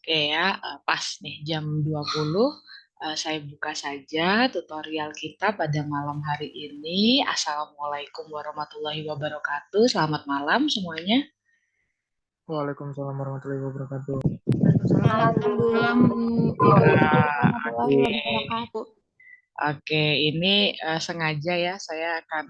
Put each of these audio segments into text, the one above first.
Oke ya, pas nih jam 20, saya buka saja tutorial kita pada malam hari ini. Assalamualaikum warahmatullahi wabarakatuh. Selamat malam semuanya. Waalaikumsalam warahmatullahi wabarakatuh. Malam Bu. Malam Bu. Wah, Warahmatullahi wabarakatuh. Oke, ini sengaja ya saya akan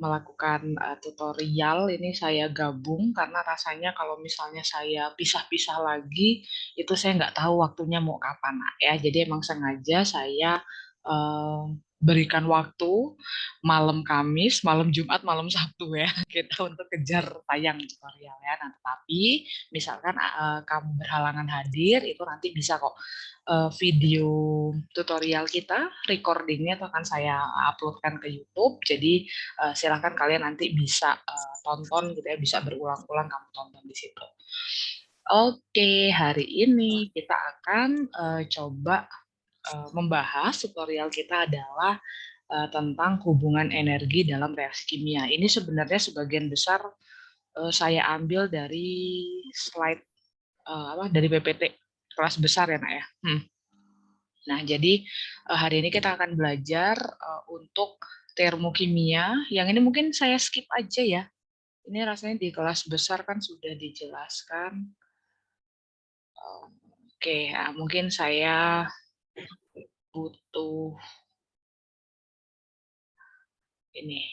melakukan tutorial ini saya gabung karena rasanya kalau misalnya saya pisah-pisah lagi itu saya nggak tahu waktunya mau kapan ya. Jadi emang sengaja saya eh, berikan waktu malam Kamis, malam Jumat, malam Sabtu ya kita untuk kejar tayang tutorial ya. Nah, tetapi misalkan kamu berhalangan hadir itu nanti bisa kok video tutorial kita, recordingnya itu akan saya uploadkan ke YouTube. Jadi silahkan kalian nanti bisa tonton gitu ya, bisa berulang-ulang kamu tonton di situ. Oke, hari ini kita akan coba membahas tutorial kita adalah tentang hubungan energi dalam reaksi kimia. Ini sebenarnya sebagian besar saya ambil dari slide dari PPT kelas besar ya, Nak ya. Nah, jadi hari ini kita akan belajar untuk termokimia. Yang ini mungkin saya skip aja ya. Ini rasanya di kelas besar kan sudah dijelaskan. Oke, mungkin saya butuh ini.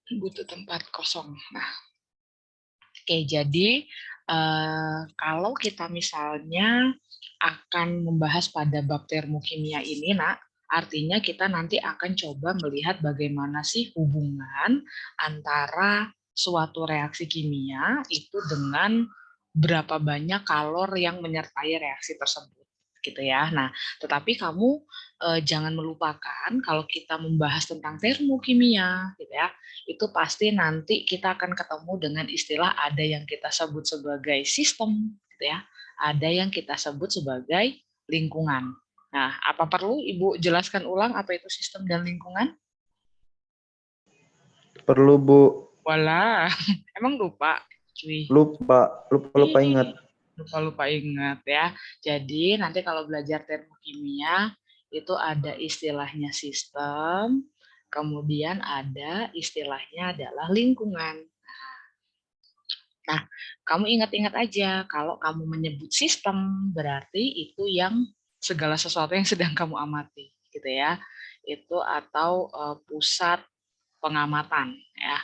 Butuh tempat kosong. Nah, oke, jadi kalau kita misalnya akan membahas pada bab termokimia ini, Nak, artinya kita nanti akan coba melihat bagaimana sih hubungan antara suatu reaksi kimia itu dengan berapa banyak kalor yang menyertai reaksi tersebut, gitu ya. Nah, tetapi kamu jangan melupakan kalau kita membahas tentang termokimia, gitu ya, itu pasti nanti kita akan ketemu dengan istilah ada yang kita sebut sebagai sistem, gitu ya, ada yang kita sebut sebagai lingkungan. Nah, apa perlu Ibu jelaskan ulang apa itu sistem dan lingkungan? Perlu Bu. Walah, emang lupa, cuy. Lupa ingat. Lupa ingat ya. Jadi nanti kalau belajar termokimia itu ada istilahnya sistem, kemudian ada istilahnya adalah lingkungan. Nah, kamu ingat-ingat aja, kalau kamu menyebut sistem, berarti itu yang segala sesuatu yang sedang kamu amati, gitu ya. Itu atau pusat pengamatan, ya.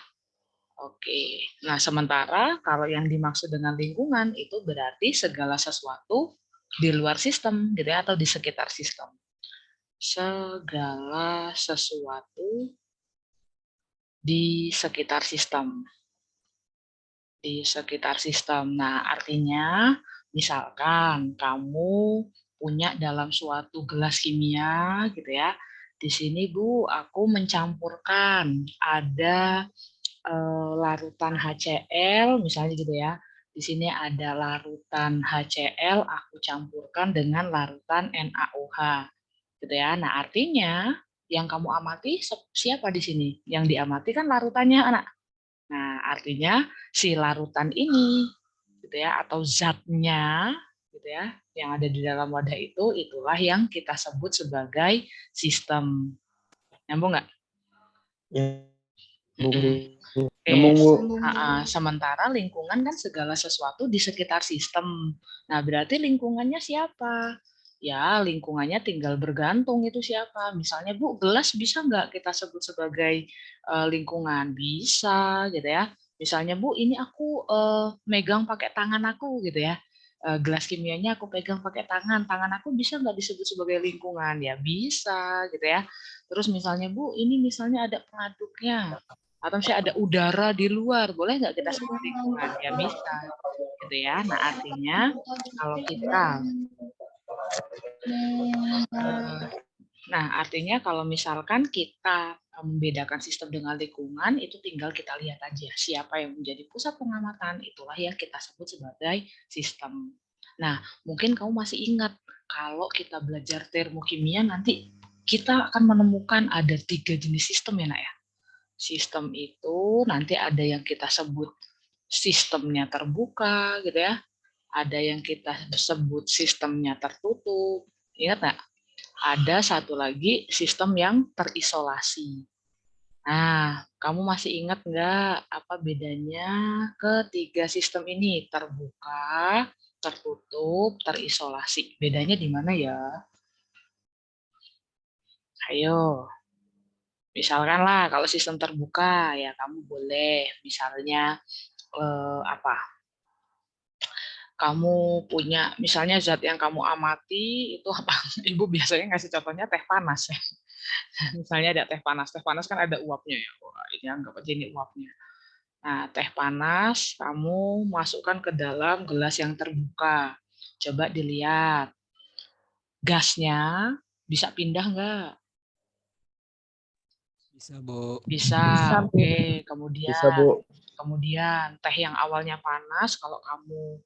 Oke. Nah, sementara kalau yang dimaksud dengan lingkungan itu berarti segala sesuatu di luar sistem, gitu ya, atau di sekitar sistem. Segala sesuatu di sekitar sistem. Di sekitar sistem. Nah, artinya misalkan kamu punya dalam suatu gelas kimia gitu ya. Di sini Bu, aku mencampurkan ada larutan HCl misalnya gitu ya. Di sini ada larutan HCl aku campurkan dengan larutan NaOH gitu ya. Nah, artinya yang kamu amati siapa di sini? Yang diamati kan larutannya, anak. Nah, artinya si larutan ini gitu ya atau zatnya gitu ya yang ada di dalam wadah itu itulah yang kita sebut sebagai sistem. Nyambung nggak? Nyambung Bu. Sementara lingkungan kan segala sesuatu di sekitar sistem. Nah, berarti lingkungannya siapa? Ya, lingkungannya tinggal bergantung itu siapa. Misalnya, Bu, gelas bisa nggak kita sebut sebagai lingkungan? Bisa, gitu ya. Misalnya, Bu, ini aku megang pakai tangan aku, gitu ya. Gelas kimianya aku pegang pakai tangan aku bisa nggak disebut sebagai lingkungan? Ya, bisa, gitu ya. Terus misalnya, Bu, ini misalnya ada pengaduknya atau misalnya ada udara di luar, boleh nggak kita sebut lingkungan? Ya bisa, gitu ya. Nah artinya kalau kita, kalau misalkan kita membedakan sistem dengan lingkungan, itu tinggal kita lihat aja siapa yang menjadi pusat pengamatan, itulah yang kita sebut sebagai sistem. Nah mungkin kamu masih ingat kalau kita belajar termokimia nanti kita akan menemukan ada 3 jenis sistem ya Nak ya. Sistem itu nanti ada yang kita sebut sistemnya terbuka gitu ya. Ada yang kita sebut sistemnya tertutup. Ingat nggak? Ada satu lagi sistem yang terisolasi. Nah, kamu masih ingat nggak apa bedanya ketiga sistem ini? Terbuka, tertutup, terisolasi. Bedanya di mana ya? Ayo. Misalkan lah kalau sistem terbuka ya kamu boleh misalnya apa? Kamu punya misalnya zat yang kamu amati itu apa? Ibu biasanya ngasih contohnya teh panas ya. Misalnya ada teh panas kan ada uapnya ya. Wah, ini anggap aja ini uapnya. Nah, teh panas kamu masukkan ke dalam gelas yang terbuka. Coba dilihat. Gasnya bisa pindah nggak? Bisa, Bu. Bisa. Oke. Bisa, Bu. Kemudian teh yang awalnya panas kalau kamu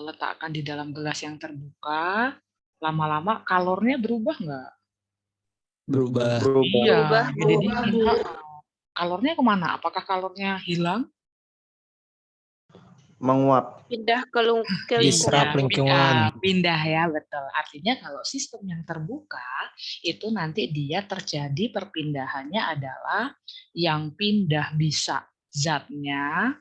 letakkan di dalam gelas yang terbuka, lama-lama kalornya berubah nggak? Berubah. Iya, jadi dingin. Kalornya kemana? Apakah kalornya hilang? Menguap. Pindah ke Diserap lingkungan. Pindah ya, betul. Artinya kalau sistem yang terbuka itu nanti dia terjadi perpindahannya adalah yang pindah bisa zatnya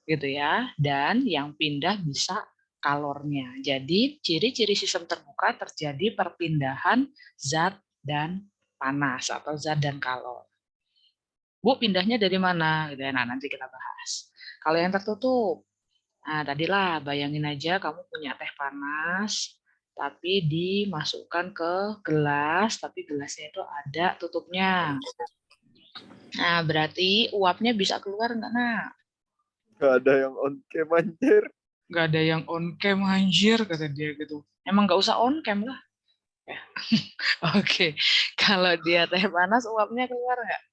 gitu ya, dan yang pindah bisa kalornya. Jadi ciri-ciri sistem terbuka terjadi perpindahan zat dan panas atau zat dan kalor. Bu, pindahnya dari mana? Gitu ya. Nah, nanti kita bahas. Kalau yang tertutup, nah tadilah bayangin aja kamu punya teh panas, tapi dimasukkan ke gelas, tapi gelasnya itu ada tutupnya. Nah, berarti uapnya bisa keluar nggak, Nak? Gak ada yang on cam anjir. Nggak ada yang on cam anjir, kata dia gitu. Emang nggak usah on cam lah. Ya. Oke, kalau dia teh panas, uapnya keluar nggak?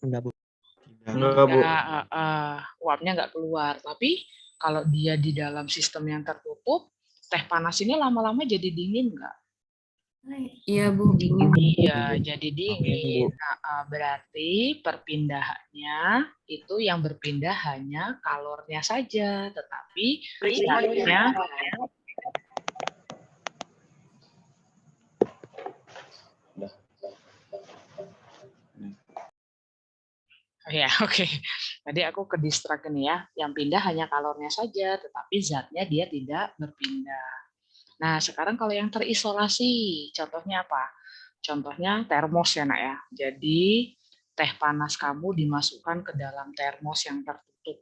Enggak, Bu. Enggak, Bu. Uapnya nggak keluar. Tapi kalau dia di dalam sistem yang tertutup, teh panas ini lama-lama jadi dingin nggak? Iya, Bu. Iya, jadi dingin. Nah, berarti perpindahannya itu yang berpindah hanya kalornya saja, tetapi zatnya ya, oke. Tadi aku ke distrak ini ya. Yang pindah hanya kalornya saja, tetapi zatnya dia tidak berpindah. Nah, sekarang kalau yang terisolasi, contohnya apa? Contohnya termos ya, Nak ya. Jadi, teh panas kamu dimasukkan ke dalam termos yang tertutup.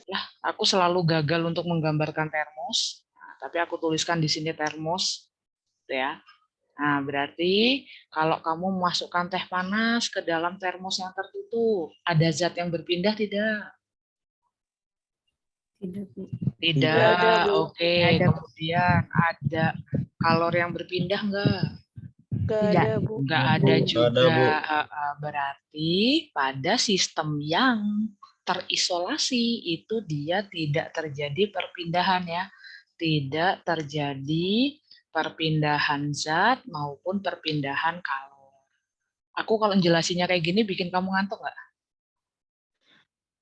Ya, aku selalu gagal untuk menggambarkan termos, tapi aku tuliskan di sini termos, ya. Nah, berarti kalau kamu memasukkan teh panas ke dalam termos yang tertutup, ada zat yang berpindah tidak? Tidak. Oke. Kemudian ada kalor yang berpindah enggak? Tidak, Bu. Enggak ada juga. Berarti pada sistem yang terisolasi itu dia tidak terjadi perpindahan ya. Tidak terjadi perpindahan zat maupun perpindahan kalor. Aku kalau jelasinnya kayak gini bikin kamu ngantuk nggak?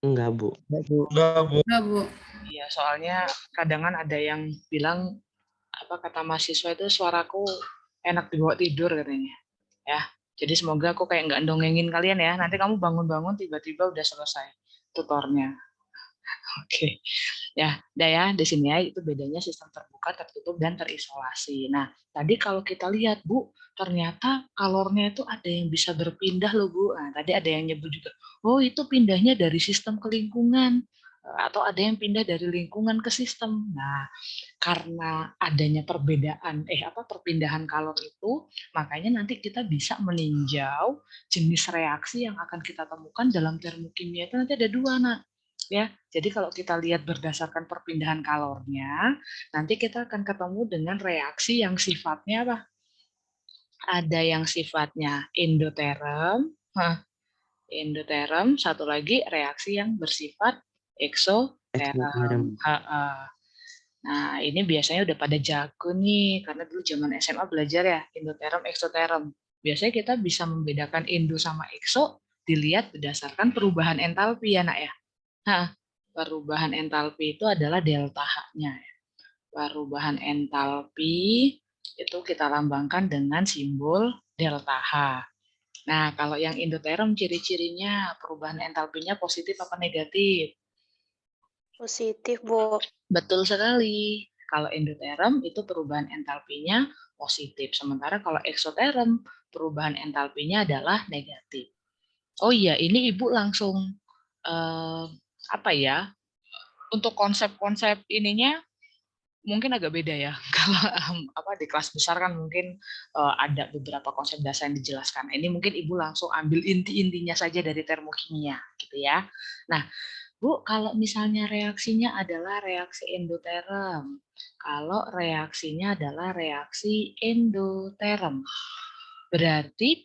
Enggak, Bu. Enggak, Bu. Iya, soalnya kadang ada yang bilang apa kata mahasiswa itu suaraku enak dibawa tidur katanya. Ya, jadi semoga aku kayak nggak dongengin kalian ya. Nanti kamu bangun-bangun tiba-tiba udah selesai tutornya. Oke. Ya, udah ya, di sini ya itu bedanya sistem terbuka, tertutup, dan terisolasi. Nah, tadi kalau kita lihat, Bu, ternyata kalornya itu ada yang bisa berpindah loh, Bu. Nah, tadi ada yang nyebut juga, oh itu pindahnya dari sistem ke lingkungan, atau ada yang pindah dari lingkungan ke sistem. Nah, karena adanya perpindahan kalor itu, makanya nanti kita bisa meninjau jenis reaksi yang akan kita temukan dalam termokimia itu nanti ada dua, Nak. Ya, jadi kalau kita lihat berdasarkan perpindahan kalornya, nanti kita akan ketemu dengan reaksi yang sifatnya apa? Ada yang sifatnya endoterm, satu lagi reaksi yang bersifat eksoterm. Nah, ini biasanya udah pada jago nih, karena dulu zaman SMA belajar ya, endoterm, eksoterm. biasanya kita bisa membedakan endo sama ekso dilihat berdasarkan perubahan entalpi ya, Nak ya. Nah, perubahan entalpi itu adalah delta H-nya. Perubahan entalpi itu kita lambangkan dengan simbol delta H. Nah, kalau yang endoterm ciri-cirinya perubahan entalpinya positif apa negatif? Positif, Bu. Betul sekali. Kalau endoterm itu perubahan entalpinya positif, sementara kalau eksoterm perubahan entalpinya adalah negatif. Oh iya, ini Ibu langsung apa ya? Untuk konsep-konsep ininya mungkin agak beda ya. Kalau di kelas besar kan mungkin ada beberapa konsep dasar yang dijelaskan. Ini mungkin Ibu langsung ambil inti-intinya saja dari termokimia, gitu ya. Nah, Bu, kalau misalnya reaksinya adalah reaksi endoterm, kalau reaksinya adalah reaksi endoterm, berarti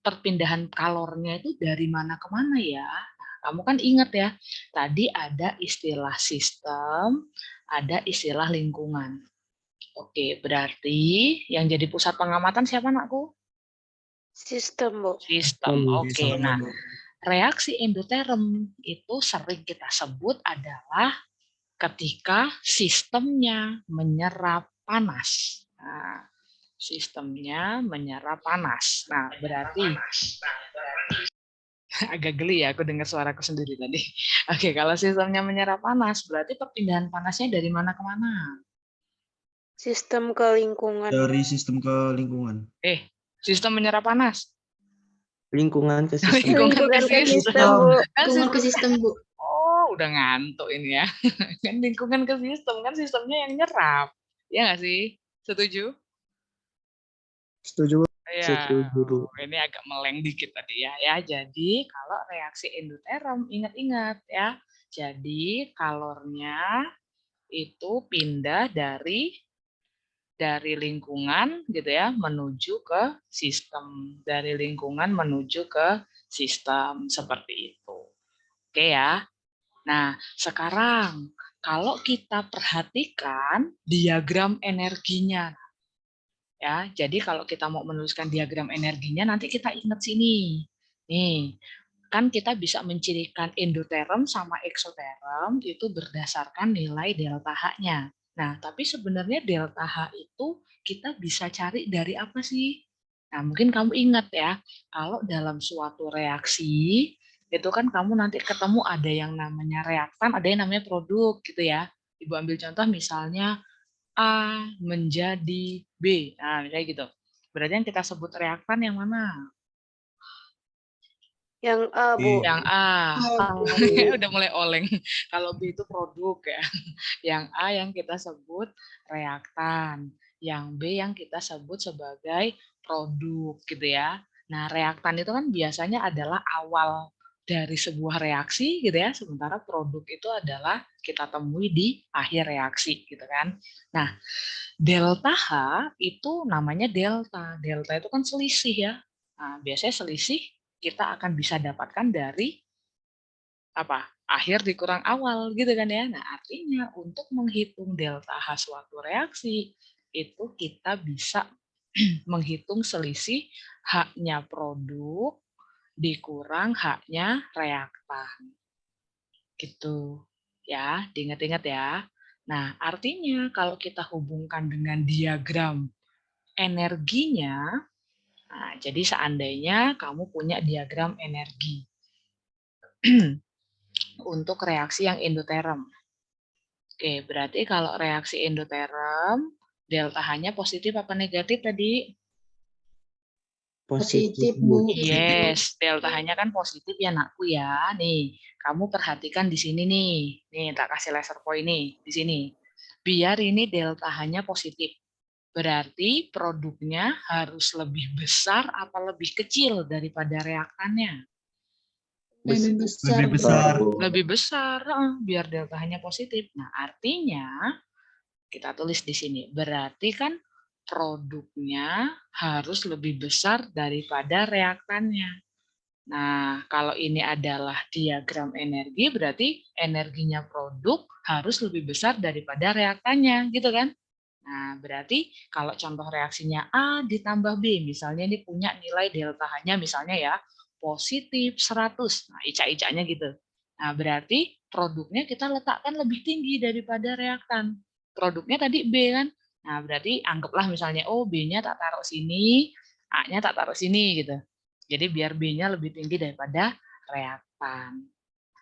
perpindahan kalornya itu dari mana ke mana ya? Nah, kamu kan ingat ya, tadi ada istilah sistem, ada istilah lingkungan. Oke, berarti yang jadi pusat pengamatan siapa, Nakku? Sistem, Bu. Sistem. Oke, nah reaksi endoterm itu sering kita sebut adalah ketika sistemnya menyerap panas. Nah, sistemnya menyerap panas. Nah, berarti agak geli ya aku dengar suaraku sendiri tadi. Oke, kalau sistemnya menyerap panas, berarti perpindahan panasnya dari mana ke mana? Sistem ke lingkungan. Dari sistem ke lingkungan. Sistem menyerap panas. Lingkungan ke sistem. Lingkungan ke sistem, Bu. Lingkungan ke sistem, Bu. Oh, udah ngantuk ini ya. Kan lingkungan ke sistem, kan sistemnya yang nyerap. Ya nggak sih? Setuju? Setuju. Ya, Setuju. ini agak meleng dikit tadi ya. Ya, jadi kalau reaksi endoterm, ingat-ingat ya. Jadi kalornya itu pindah dari lingkungan gitu ya menuju ke sistem, dari lingkungan menuju ke sistem seperti itu. Oke ya. Nah, sekarang kalau kita perhatikan diagram energinya ya. Jadi kalau kita mau menuliskan diagram energinya nanti kita ingat sini. Nih, kan kita bisa mencirikan endoterm sama eksoterm itu berdasarkan nilai delta H-nya. Nah, tapi sebenarnya delta H itu kita bisa cari dari apa sih? Nah, mungkin kamu ingat ya, kalau dalam suatu reaksi, itu kan kamu nanti ketemu ada yang namanya reaktan, ada yang namanya produk gitu ya. Ibu ambil contoh misalnya A menjadi B. Nah, misalnya gitu. Berarti yang kita sebut reaktan yang mana? Yang A, Bu. Yang A. Udah mulai oleng. Kalau B itu produk ya. Yang A yang kita sebut reaktan. Yang B yang kita sebut sebagai produk gitu ya. Nah, reaktan itu kan biasanya adalah awal dari sebuah reaksi gitu ya. Sementara produk itu adalah kita temui di akhir reaksi gitu kan. Nah, delta H itu namanya delta. Delta itu kan selisih ya. Nah, biasanya selisih kita akan bisa dapatkan dari apa? Akhir dikurang awal gitu kan ya. Nah, artinya untuk menghitung delta H suatu reaksi itu kita bisa menghitung selisih H-nya produk dikurang H-nya reaktan. Gitu. Ya, diingat-ingat ya. Nah, artinya kalau kita hubungkan dengan diagram energinya, nah, jadi seandainya kamu punya diagram energi untuk reaksi yang endoterm. Oke, berarti kalau reaksi endoterm, delta H-nya positif apa negatif tadi? Positif, Bu. Yes, delta H-nya kan positif ya, Nakku ya. Nih, kamu perhatikan di sini nih. Nih, tak kasih laser point nih, di sini. Biar ini delta H-nya positif. Berarti produknya harus lebih besar apa lebih kecil daripada reaktannya? Lebih besar. Lebih besar, biar delta H-nya positif. Nah, artinya kita tulis di sini. Berarti kan produknya harus lebih besar daripada reaktannya. Nah, kalau ini adalah diagram energi, berarti energinya produk harus lebih besar daripada reaktannya, gitu kan? Nah, berarti kalau contoh reaksinya A ditambah B, misalnya ini punya nilai delta H-nya misalnya ya, positif 100. Nah, ica-icanya gitu. Nah, berarti produknya kita letakkan lebih tinggi daripada reaktan. Produknya tadi B kan. Nah, berarti anggaplah misalnya, oh B-nya tak taruh sini, A-nya tak taruh sini gitu. Jadi biar B-nya lebih tinggi daripada reaktan.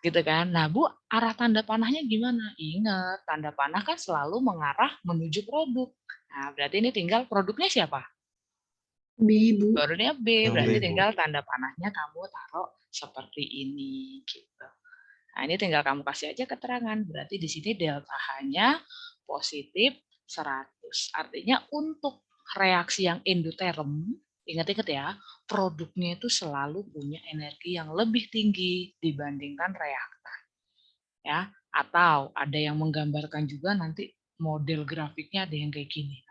Gitu kan. Nah, Bu, arah tanda panahnya gimana? Ingat, tanda panah kan selalu mengarah menuju produk. Nah, berarti ini tinggal produknya siapa? B, Bu. Produknya B, Yang berarti B. tinggal tanda panahnya kamu taruh seperti ini gitu. Nah, ini tinggal kamu kasih aja keterangan. Berarti di sini delta H-nya positif 100. Artinya untuk reaksi yang endoterm, ingat-ingat ya, produknya itu selalu punya energi yang lebih tinggi dibandingkan reaktan. Ya, atau ada yang menggambarkan juga nanti model grafiknya ada yang kayak gini.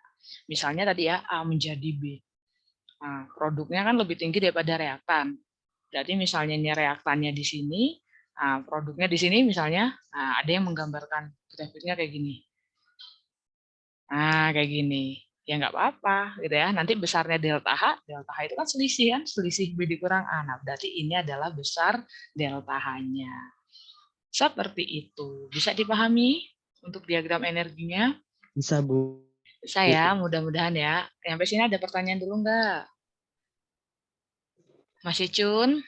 Misalnya tadi ya A menjadi B. Nah, produknya kan lebih tinggi daripada reaktan. Berarti misalnya ini reaktannya di sini, nah, produknya di sini misalnya, nah, ada yang menggambarkan grafiknya kayak gini. Nah, kayak gini. Ya nggak apa-apa gitu ya. Nanti besarnya delta H itu kan selisih kan, selisih B dikurang A. Nah, berarti ini adalah besar delta H-nya. Seperti itu. Bisa dipahami untuk diagram energinya? Bisa, Bu. Bisa ya, mudah-mudahan ya. Sampai sini ada pertanyaan dulu nggak? Masih Cun?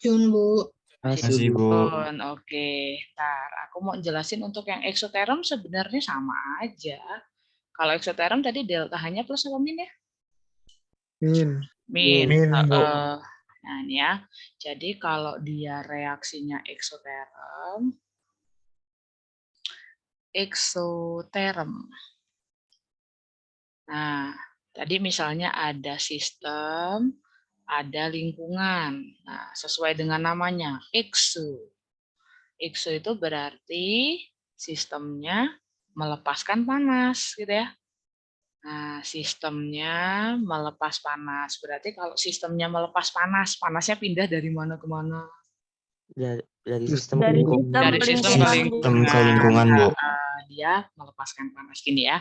Cun, Bu. Masih, Bu. Cun, oke. Ntar, aku mau jelasin untuk yang eksoterm sebenarnya sama aja. Kalau eksoterm tadi delta H-nya plus apa min ya? Min. Min. Min, Bu. Nah, ini ya. Jadi kalau dia reaksinya eksoterm, Nah, tadi misalnya ada sistem, ada lingkungan. Nah, sesuai dengan namanya, exo. Exo itu berarti sistemnya melepaskan panas, gitu ya. Nah, sistemnya melepas panas. Berarti kalau sistemnya melepas panas, panasnya pindah dari mana ke mana? Dari sistem Dari ke sistem Dari sistem ke lingkungan. lingkungan. ke lingkungan, Bu. Dia melepaskan panas. Gini ya.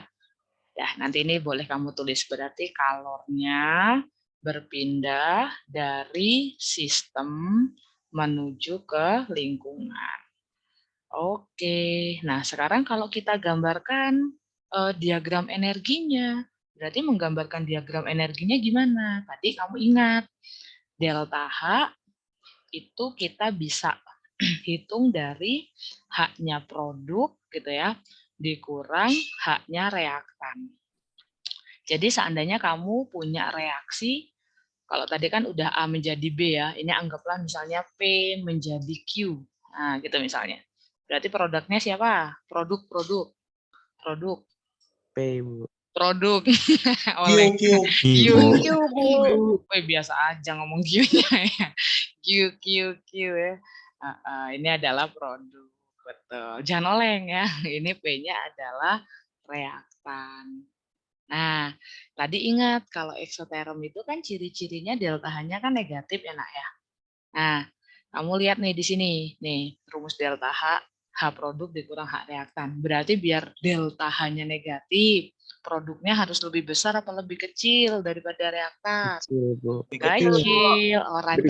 Ya, nanti ini boleh kamu tulis. Berarti kalornya berpindah dari sistem menuju ke lingkungan. Oke, nah sekarang kalau kita gambarkan diagram energinya, berarti menggambarkan diagram energinya gimana? Tadi kamu ingat, delta H itu kita bisa hitung dari H-nya produk gitu ya, dikurang H-nya reaktan. Jadi seandainya kamu punya reaksi, kalau tadi kan udah A menjadi B ya, ini anggaplah misalnya P menjadi Q. Nah, gitu misalnya. Berarti produknya siapa? Produk. P, Bu. Produk. Oleh Q. Biasa aja ngomong Q-nya ya. Q ya. Ini adalah produk. Betul. Jangan oleng ya. Ini P-nya adalah reaktan. Nah, tadi ingat kalau eksoterm itu kan ciri-cirinya delta H-nya kan negatif ya, Nak ya. Nah, kamu lihat nih di sini, nih rumus delta H, H produk dikurang H reaktan. Berarti biar delta H-nya negatif, produknya harus lebih besar atau lebih kecil daripada reaktan? Kecil, Bu. Kecil. Orang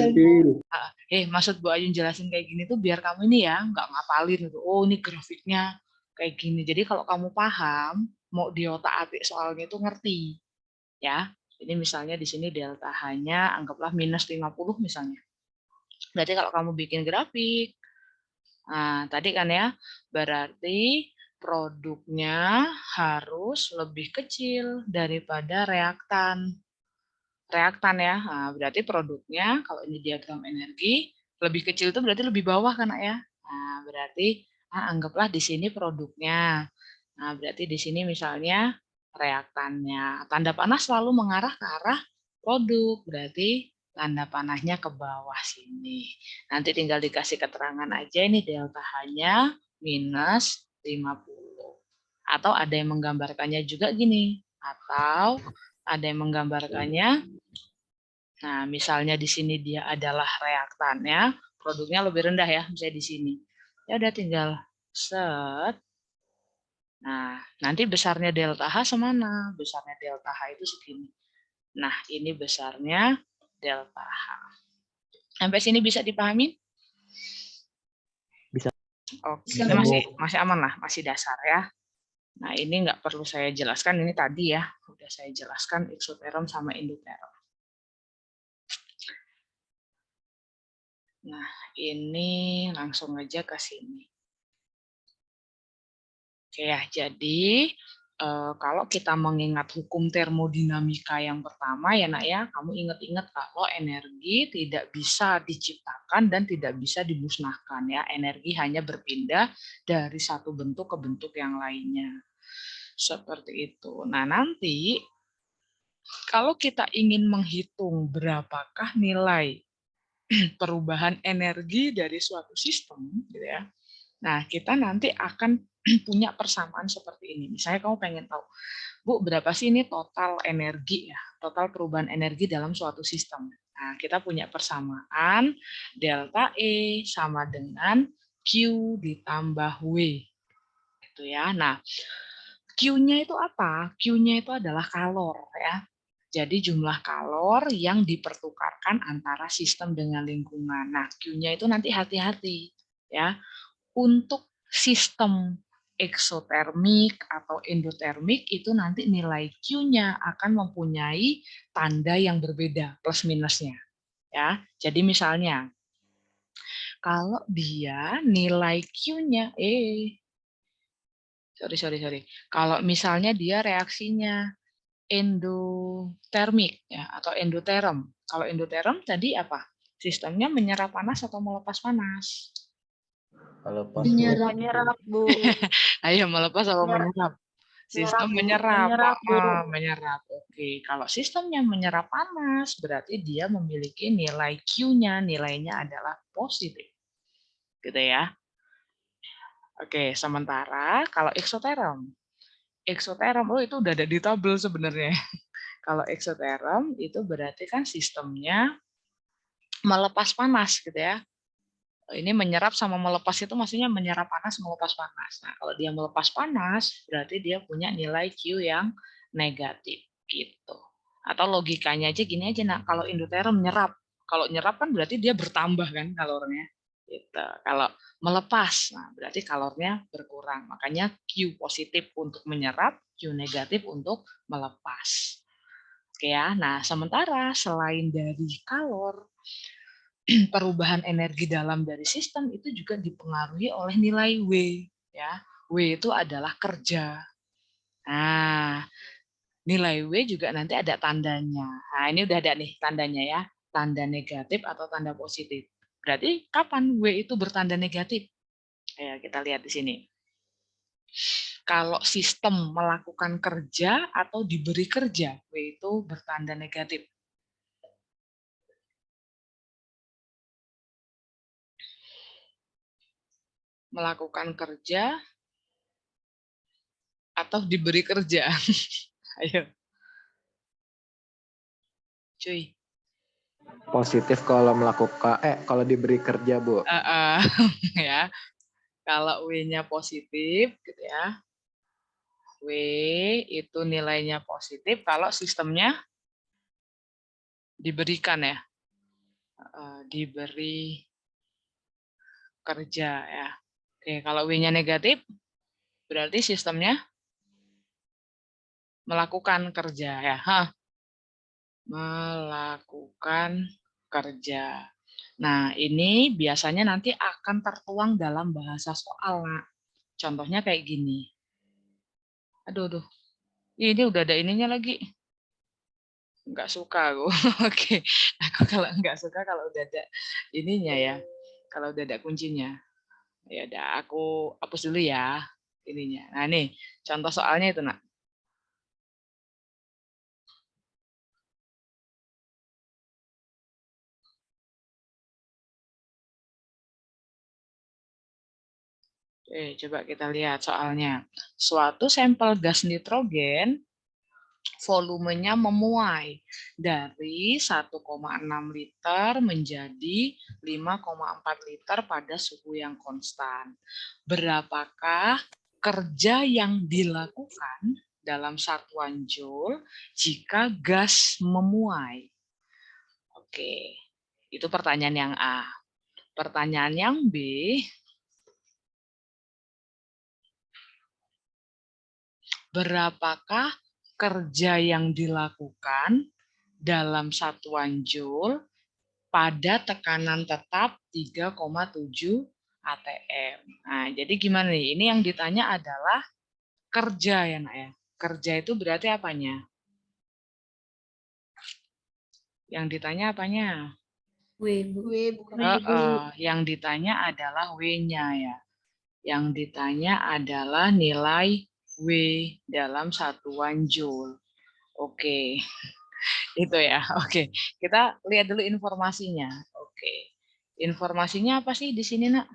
maksud Bu Ayun jelasin kayak gini tuh biar kamu ini ya nggak ngapalin gitu. Oh, ini grafiknya kayak gini. Jadi kalau kamu paham, mau di otak-atik soalnya itu ngerti. Ya. Ini misalnya di sini delta H-nya anggaplah minus 50 misalnya. Berarti kalau kamu bikin grafik, nah tadi kan ya, berarti produknya harus lebih kecil daripada reaktan. Reaktan ya, nah, berarti produknya kalau ini diagram energi, lebih kecil itu berarti lebih bawah kan ya. Nah, berarti anggaplah di sini produknya. Nah, berarti di sini misalnya reaktannya. Tanda panah selalu mengarah ke arah produk, berarti tanda panahnya ke bawah sini. Nanti tinggal dikasih keterangan aja ini delta H-nya minus 50. Atau ada yang menggambarkannya juga gini. Atau ada yang menggambarkannya, nah misalnya di sini dia adalah reaktannya, produknya lebih rendah ya, misalnya di sini. Ya udah tinggal set. Nah, nanti besarnya delta H semana? Besarnya delta H itu segini. Nah, ini besarnya delta H. Sampai sini bisa dipahami? Bisa. Oke, Bisa, masih aman lah, masih dasar ya. Nah, ini nggak perlu saya jelaskan, ini tadi ya, udah saya jelaskan eksoterom sama endoterom. Nah, ini langsung aja ke sini. Oke ya, jadi kalau kita mengingat hukum termodinamika yang pertama ya nak ya, kamu ingat-ingat kalau energi tidak bisa diciptakan dan tidak bisa dimusnahkan ya, energi hanya berpindah dari satu bentuk ke bentuk yang lainnya. Seperti itu. Nah, nanti kalau kita ingin menghitung berapakah nilai perubahan energi dari suatu sistem gitu ya. Nah, kita nanti akan punya persamaan seperti ini. Misalnya kamu pengen tahu, Bu, berapa sih ini total energi ya, total perubahan energi dalam suatu sistem. Nah, kita punya persamaan delta E sama dengan Q ditambah W. Gitu ya. Nah, Q-nya itu apa? Q-nya itu adalah kalor ya. Jadi jumlah kalor yang dipertukarkan antara sistem dengan lingkungan. Nah, Q-nya itu nanti hati-hati ya. Untuk sistem eksotermik atau endotermik itu nanti nilai Q-nya akan mempunyai tanda yang berbeda plus minusnya ya. Jadi misalnya kalau dia nilai Q-nya sorry. Kalau misalnya dia reaksinya endotermik ya atau endoterm. Kalau endoterm tadi apa? Sistemnya menyerap panas atau melepas panas? Menyerap, Bu. Ayo melepas atau menyerap? Sistem menyerap. Menyerap. Oke, kalau sistemnya menyerap panas berarti dia memiliki nilai Q-nya, nilainya adalah positif. Gitu ya. Oke, sementara kalau eksoterm. Eksoterm itu udah ada di tabel sebenarnya. Kalau eksoterm itu berarti kan sistemnya melepas panas gitu ya. Ini menyerap sama melepas itu maksudnya menyerap panas, melepas panas. Nah, kalau dia melepas panas, berarti dia punya nilai Q yang negatif gitu. Atau logikanya aja gini aja, nah kalau endoterm menyerap, kalau nyerap kan berarti dia bertambah kan kalornya. Gitu. Kalau melepas, nah berarti kalornya berkurang. Makanya Q positif untuk menyerap, Q negatif untuk melepas. Oke ya. Nah, sementara selain dari kalor, perubahan energi dalam dari sistem itu juga dipengaruhi oleh nilai W ya. W itu adalah kerja. Nah, nilai W juga nanti ada tandanya. Nah, ini udah ada nih tandanya ya. Tanda negatif atau tanda positif. Berarti kapan W itu bertanda negatif? Ya, kita lihat di sini. Kalau sistem melakukan kerja atau diberi kerja, W itu bertanda negatif. Melakukan kerja atau diberi kerja. Ayo. Cuy. Positif kalau melakukan kalau diberi kerja, Bu. Ya. Kalau W-nya positif gitu ya. W itu nilainya positif kalau sistemnya diberikan ya. Diberi kerja ya. Oke, kalau W-nya negatif berarti sistemnya melakukan kerja ya. Melakukan kerja. Nah, ini biasanya nanti akan tertuang dalam bahasa soal. Nah, contohnya kayak gini. Aduh. Ini udah ada ininya lagi. Nggak suka aku. Oke, aku kalau nggak suka kalau udah ada ininya ya. Kalau udah ada kuncinya. Ya udah, aku hapus dulu ya ininya. Nah, nih contoh soalnya itu, Nak. Oke, coba kita lihat soalnya. Suatu sampel gas nitrogen volumenya memuai dari 1,6 liter menjadi 5,4 liter pada suhu yang konstan. Berapakah kerja yang dilakukan dalam satuan joule jika gas memuai. Oke, itu pertanyaan yang A. Pertanyaan yang B, berapakah kerja yang dilakukan dalam satuan joule pada tekanan tetap 3,7 atm. Nah, jadi gimana nih? Ini yang ditanya adalah kerja ya, Nak ya. Kerja itu berarti apanya? Yang ditanya apanya? Yang ditanya adalah W-nya ya. Yang ditanya adalah nilai W dalam satuan joule. Oke. Itu ya. Oke. Kita lihat dulu informasinya. Oke. Informasinya apa sih di sini, Nak?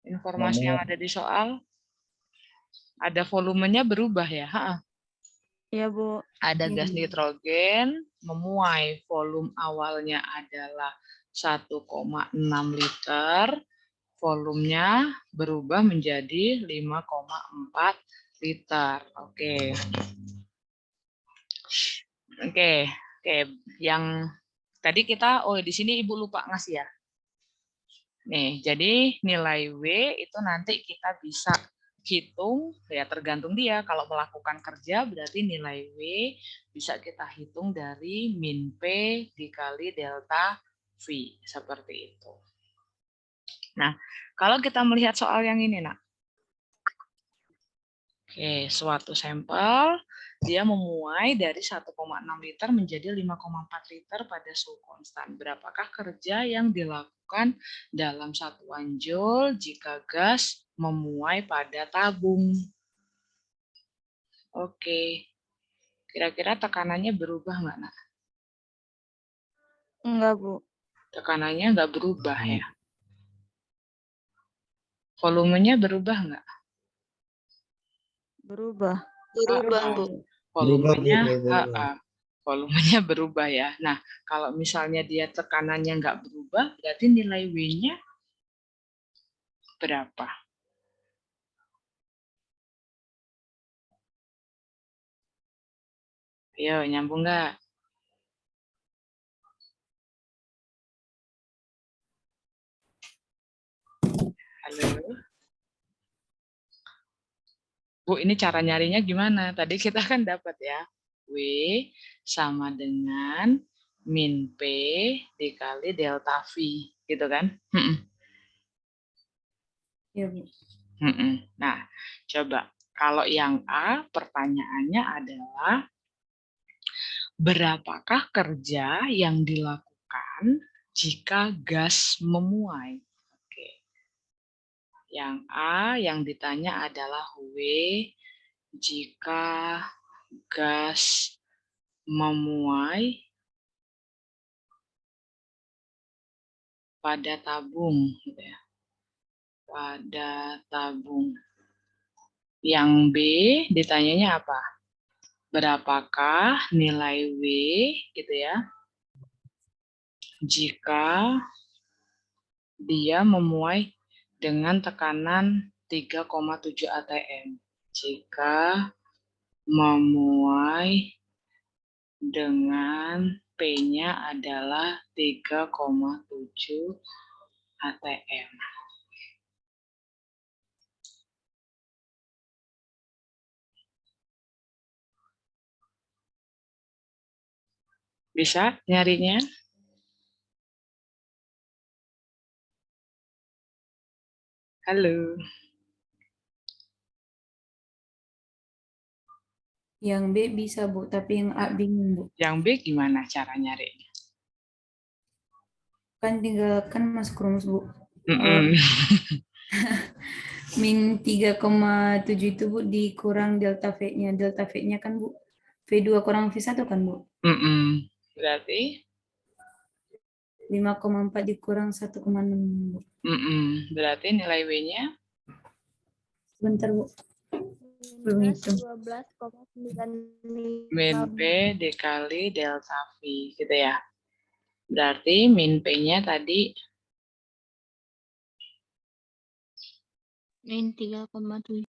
Informasi yang ada di soal. Ada volumenya berubah ya. Iya, Bu. Ada gas nitrogen memuai, volume awalnya adalah 1,6 liter, volumenya berubah menjadi 5,4 liter. Oke. Oke. Yang tadi kita, di sini Ibu lupa ngasih ya. Nih, jadi nilai W itu nanti kita bisa hitung, ya tergantung dia. Kalau melakukan kerja berarti nilai W bisa kita hitung dari min P dikali delta V, seperti itu. Nah, kalau kita melihat soal yang ini, Nak. Oke, suatu sampel, dia memuai dari 1,6 liter menjadi 5,4 liter pada suhu konstan. Berapakah kerja yang dilakukan dalam satuan joule jika gas memuai pada tabung? Oke, kira-kira tekanannya berubah nggak, Nak? Enggak, Bu. Tekanannya nggak berubah ya. Volumenya berubah nggak? Berubah, Bu. Volumenya berubah ya. Nah, kalau misalnya dia tekanannya nggak berubah, berarti nilai W-nya berapa? Ayo, nyambung nggak? Halo? Bu, ini cara nyarinya gimana? Tadi kita kan dapat ya. W sama dengan min P dikali delta V. Gitu kan? Iya, Bu. Nah, coba. Kalau yang A, pertanyaannya adalah berapakah kerja yang dilakukan jika gas memuai? Oke. Yang A yang ditanya adalah W jika gas memuai pada tabung, gitu ya. Pada tabung. Yang B ditanyanya apa? Berapakah nilai W, gitu ya, jika dia memuai dengan tekanan 3,7 atm. Jika memuai dengan P-nya adalah 3,7 atm. Bisa nyarinya? Halo. Yang B bisa, Bu, tapi yang A bingung, Bu. Yang B gimana cara nyarinya? Kan tinggal masuk rumus, Bu. Min 3,7 itu, Bu, dikurang delta V-nya. Delta V-nya kan, Bu, V2 kurang V1 kan, Bu? Berarti? 5,4 dikurang 1,6, Bu. Berarti nilai W-nya? Sebentar, Bu. Belum hitung. 12,95. Min P dikali delta V, gitu ya. Berarti min P-nya tadi Min 3,7.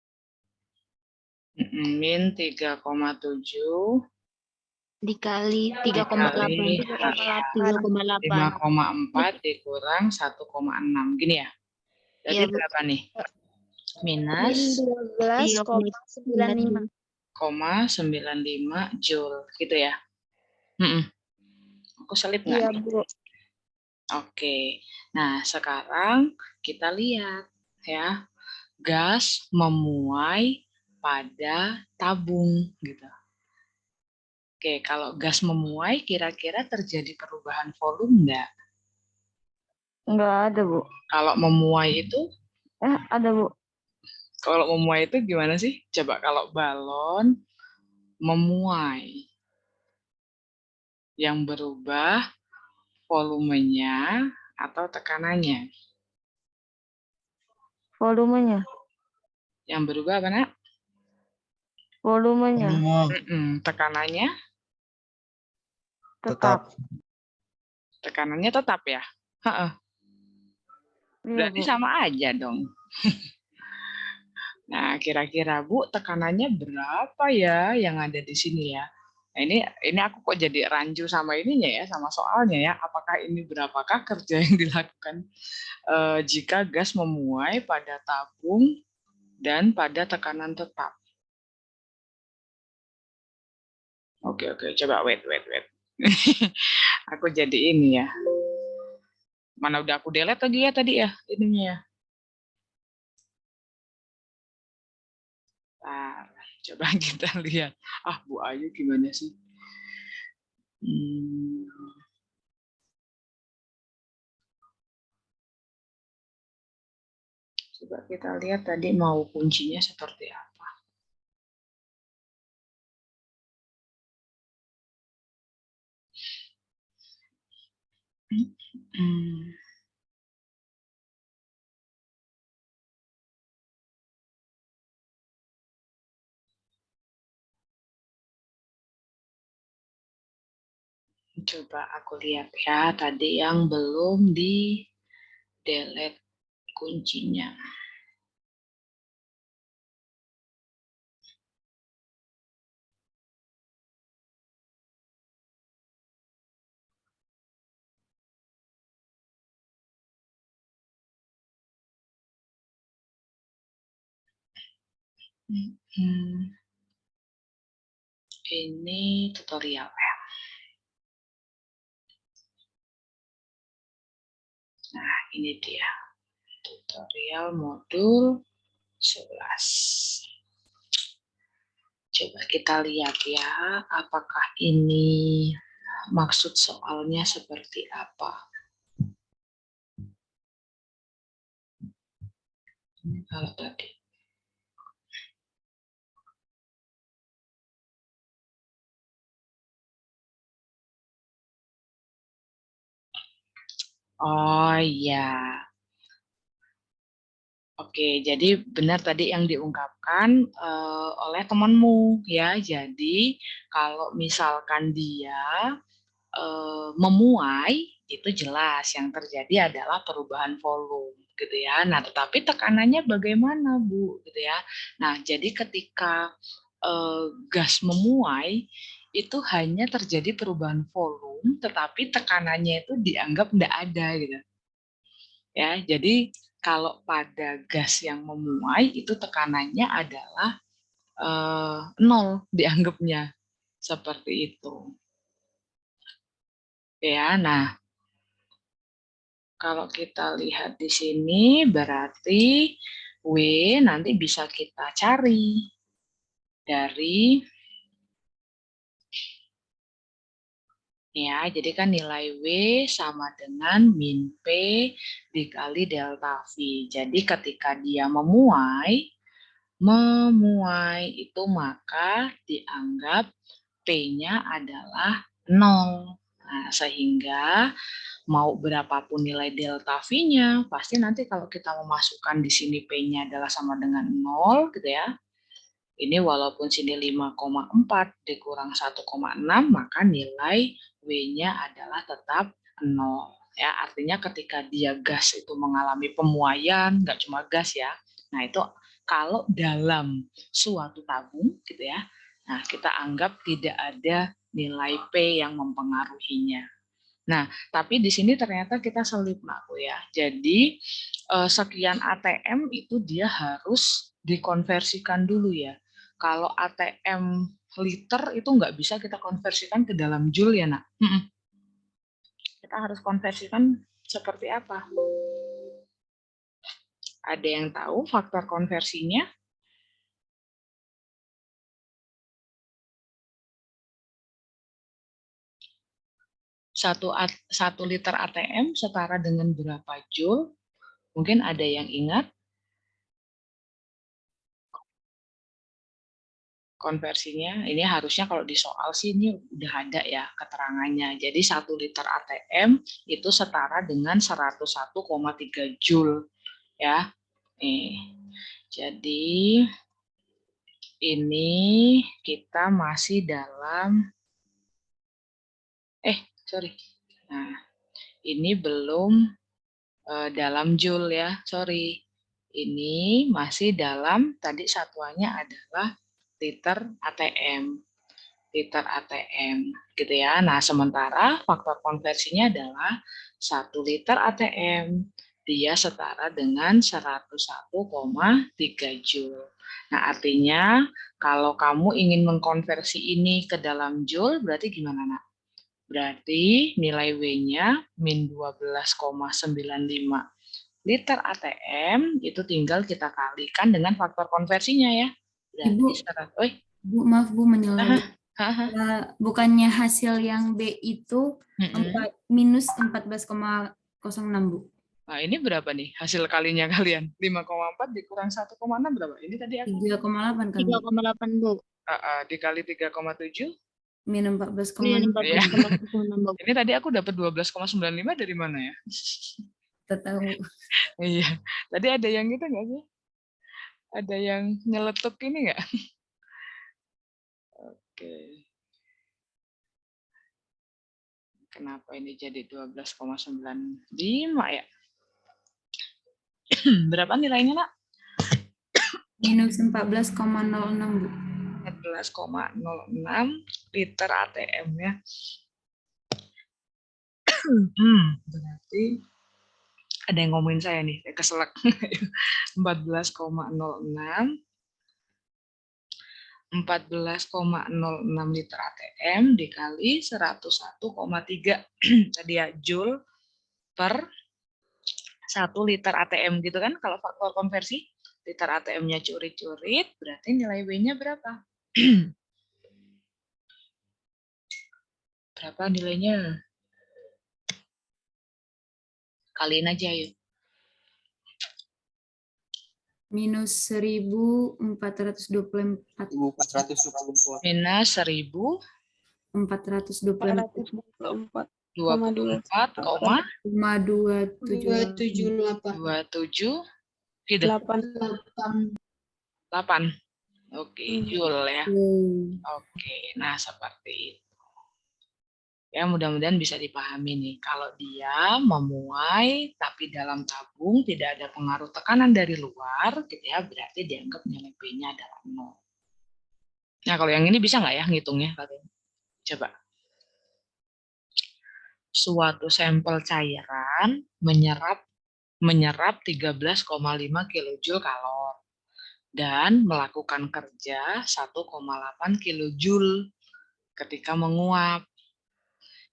Min 3,7 Dikali 3,8. dikali 3,8. 5,4 dikurang 1,6. Gini ya. Jadi Iya, Bu. berapa nih? Minus 12,95. 0,95 Joule gitu ya. Aku selip nggak nih? Bu. Oke. Nah, sekarang kita lihat ya. Gas memuai pada tabung gitu. Oke, kalau gas memuai kira-kira terjadi perubahan volume enggak? Enggak ada, Bu. Kalau memuai itu, Ada, Bu. kalau memuai itu gimana sih? Coba kalau balon memuai, yang berubah volumenya atau tekanannya? Volumenya. Yang berubah apa, Nak? Volumenya. Tekanannya? Tetap. Tekanannya tetap ya? Heeh. Iya, Berarti Bu. sama aja dong. Nah, kira-kira Bu, tekanannya berapa ya yang ada di sini ya? Nah, ini aku kok jadi rancu sama ininya ya, sama soalnya ya. Apakah ini berapakah kerja yang dilakukan jika gas memuai pada tabung dan pada tekanan tetap? Oke, coba wait. Aku jadi ini ya. Mana udah aku delete lagi ya tadi ya ininya ya. Nah, coba kita lihat. Bu Ayu gimana sih? Coba kita lihat tadi mau kuncinya seperti apa. Coba aku lihat ya, tadi yang belum di delete kuncinya. Ini tutorial ya. Nah, ini dia. Tutorial modul 11. Coba kita lihat ya, apakah ini maksud soalnya seperti apa. Ini kalau tadi. Oh iya. Oke, jadi benar tadi yang diungkapkan oleh temanmu ya. Jadi kalau misalkan dia memuai, itu jelas yang terjadi adalah perubahan volume gitu ya. Nah, tetapi tekanannya bagaimana, Bu? Gitu ya. Nah, jadi ketika gas memuai itu hanya terjadi perubahan volume, tetapi tekanannya itu dianggap tidak ada gitu. Ya, jadi kalau pada gas yang memuai itu tekanannya adalah 0 dianggapnya seperti itu. Ya, nah kalau kita lihat di sini berarti W nanti bisa kita cari dari ya, jadi kan nilai W sama dengan min P dikali delta V. Jadi ketika dia memuai itu maka dianggap P-nya adalah 0. Nah, sehingga mau berapapun nilai delta V-nya, pasti nanti kalau kita memasukkan di sini P-nya adalah sama dengan 0 gitu ya. Ini walaupun sini 5,4 dikurang 1,6, maka nilai W-nya adalah tetap 0. Ya, artinya ketika dia gas itu mengalami pemuaian, nggak cuma gas ya, Nah, itu kalau dalam suatu tabung gitu ya. Nah, kita anggap tidak ada nilai P yang mempengaruhinya. Nah, tapi di sini ternyata kita selip Nak ya. Jadi sekian ATM itu dia harus dikonversikan dulu ya. Kalau ATM liter itu nggak bisa kita konversikan ke dalam joule ya Nak. Kita harus konversikan seperti apa? Ada yang tahu faktor konversinya? Satu liter ATM setara dengan berapa joule? Mungkin ada yang ingat konversinya. Ini harusnya kalau di soal sih ini udah ada ya keterangannya. Jadi 1 liter ATM itu setara dengan 101,3 joule ya. Nih. Jadi ini kita masih dalam sorry. Nah, ini belum dalam joule ya. Sorry. Ini masih dalam, tadi satuannya adalah liter ATM. Liter ATM gitu ya. Nah, sementara faktor konversinya adalah 1 liter ATM. Dia setara dengan 101,3 joule. Nah, artinya kalau kamu ingin mengkonversi ini ke dalam joule, berarti gimana, Nak? Berarti nilai W-nya min 12,95 liter ATM itu tinggal kita kalikan dengan faktor konversinya ya. Berarti Bu, maaf Bu menyela. Bukannya hasil yang B itu minus 14,06 Bu. Nah, ini berapa nih hasil kalinya kalian? 5,4 dikurang 1,6 berapa? Ini tadi aku 3,8 kan? 3,8 Bu. Dikali 3,7 min 14,6. Ya. Ini tadi aku dapat 12,95 dari mana ya? Tahu. Iya. Tadi ada yang gitu nggak sih? Ada yang nyeletuk ini nggak? Oke. Kenapa ini jadi 12,95 ya? Berapa nilainya, Nak? Minus 14,06 Bu. 14,06 liter ATM ya. Berarti ada yang ngomongin saya nih, saya keselak. 14,06 liter ATM dikali 101,3 tadi ya joule per 1 liter ATM gitu kan. Kalau faktor konversi liter ATM-nya curit-curit berarti nilai W-nya berapa? Berapa nilainya? Kaliin aja yuk. Minus 1424. Minus 1424,278. 27 gitu. 8. Oke, joule ya. Oke, nah seperti itu. Ya, mudah-mudahan bisa dipahami nih. Kalau dia memuai tapi dalam tabung tidak ada pengaruh tekanan dari luar, gitu ya, berarti dianggap nilai P-nya adalah 0. Nah, kalau yang ini bisa nggak ya ngitungnya? Coba. Suatu sampel cairan menyerap 13,5 kJ kalor dan melakukan kerja 1,8 kJ ketika menguap.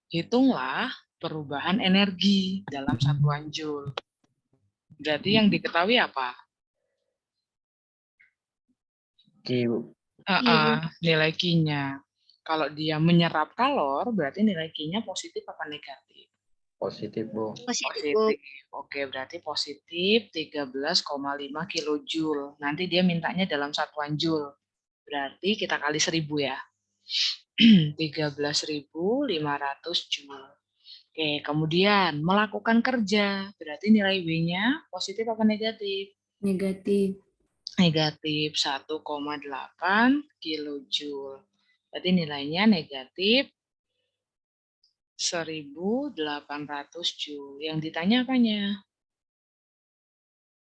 Hitunglah perubahan energi dalam satuan joule. Berarti yang diketahui apa? Nilai Q-nya. Kalau dia menyerap kalor, berarti nilai Q-nya positif apa negatif? Positif, Bu. Positif. Oke, berarti positif 13,5 kilojoule. Nanti dia mintanya dalam satuan joule. Berarti kita kali 1000 ya. 13.500 joule. Oke, kemudian melakukan kerja. Berarti nilai W-nya positif apa negatif? Negatif. Negatif 1,8 kilojoule. Berarti nilainya negatif 1.800 joule. Yang ditanya apanya?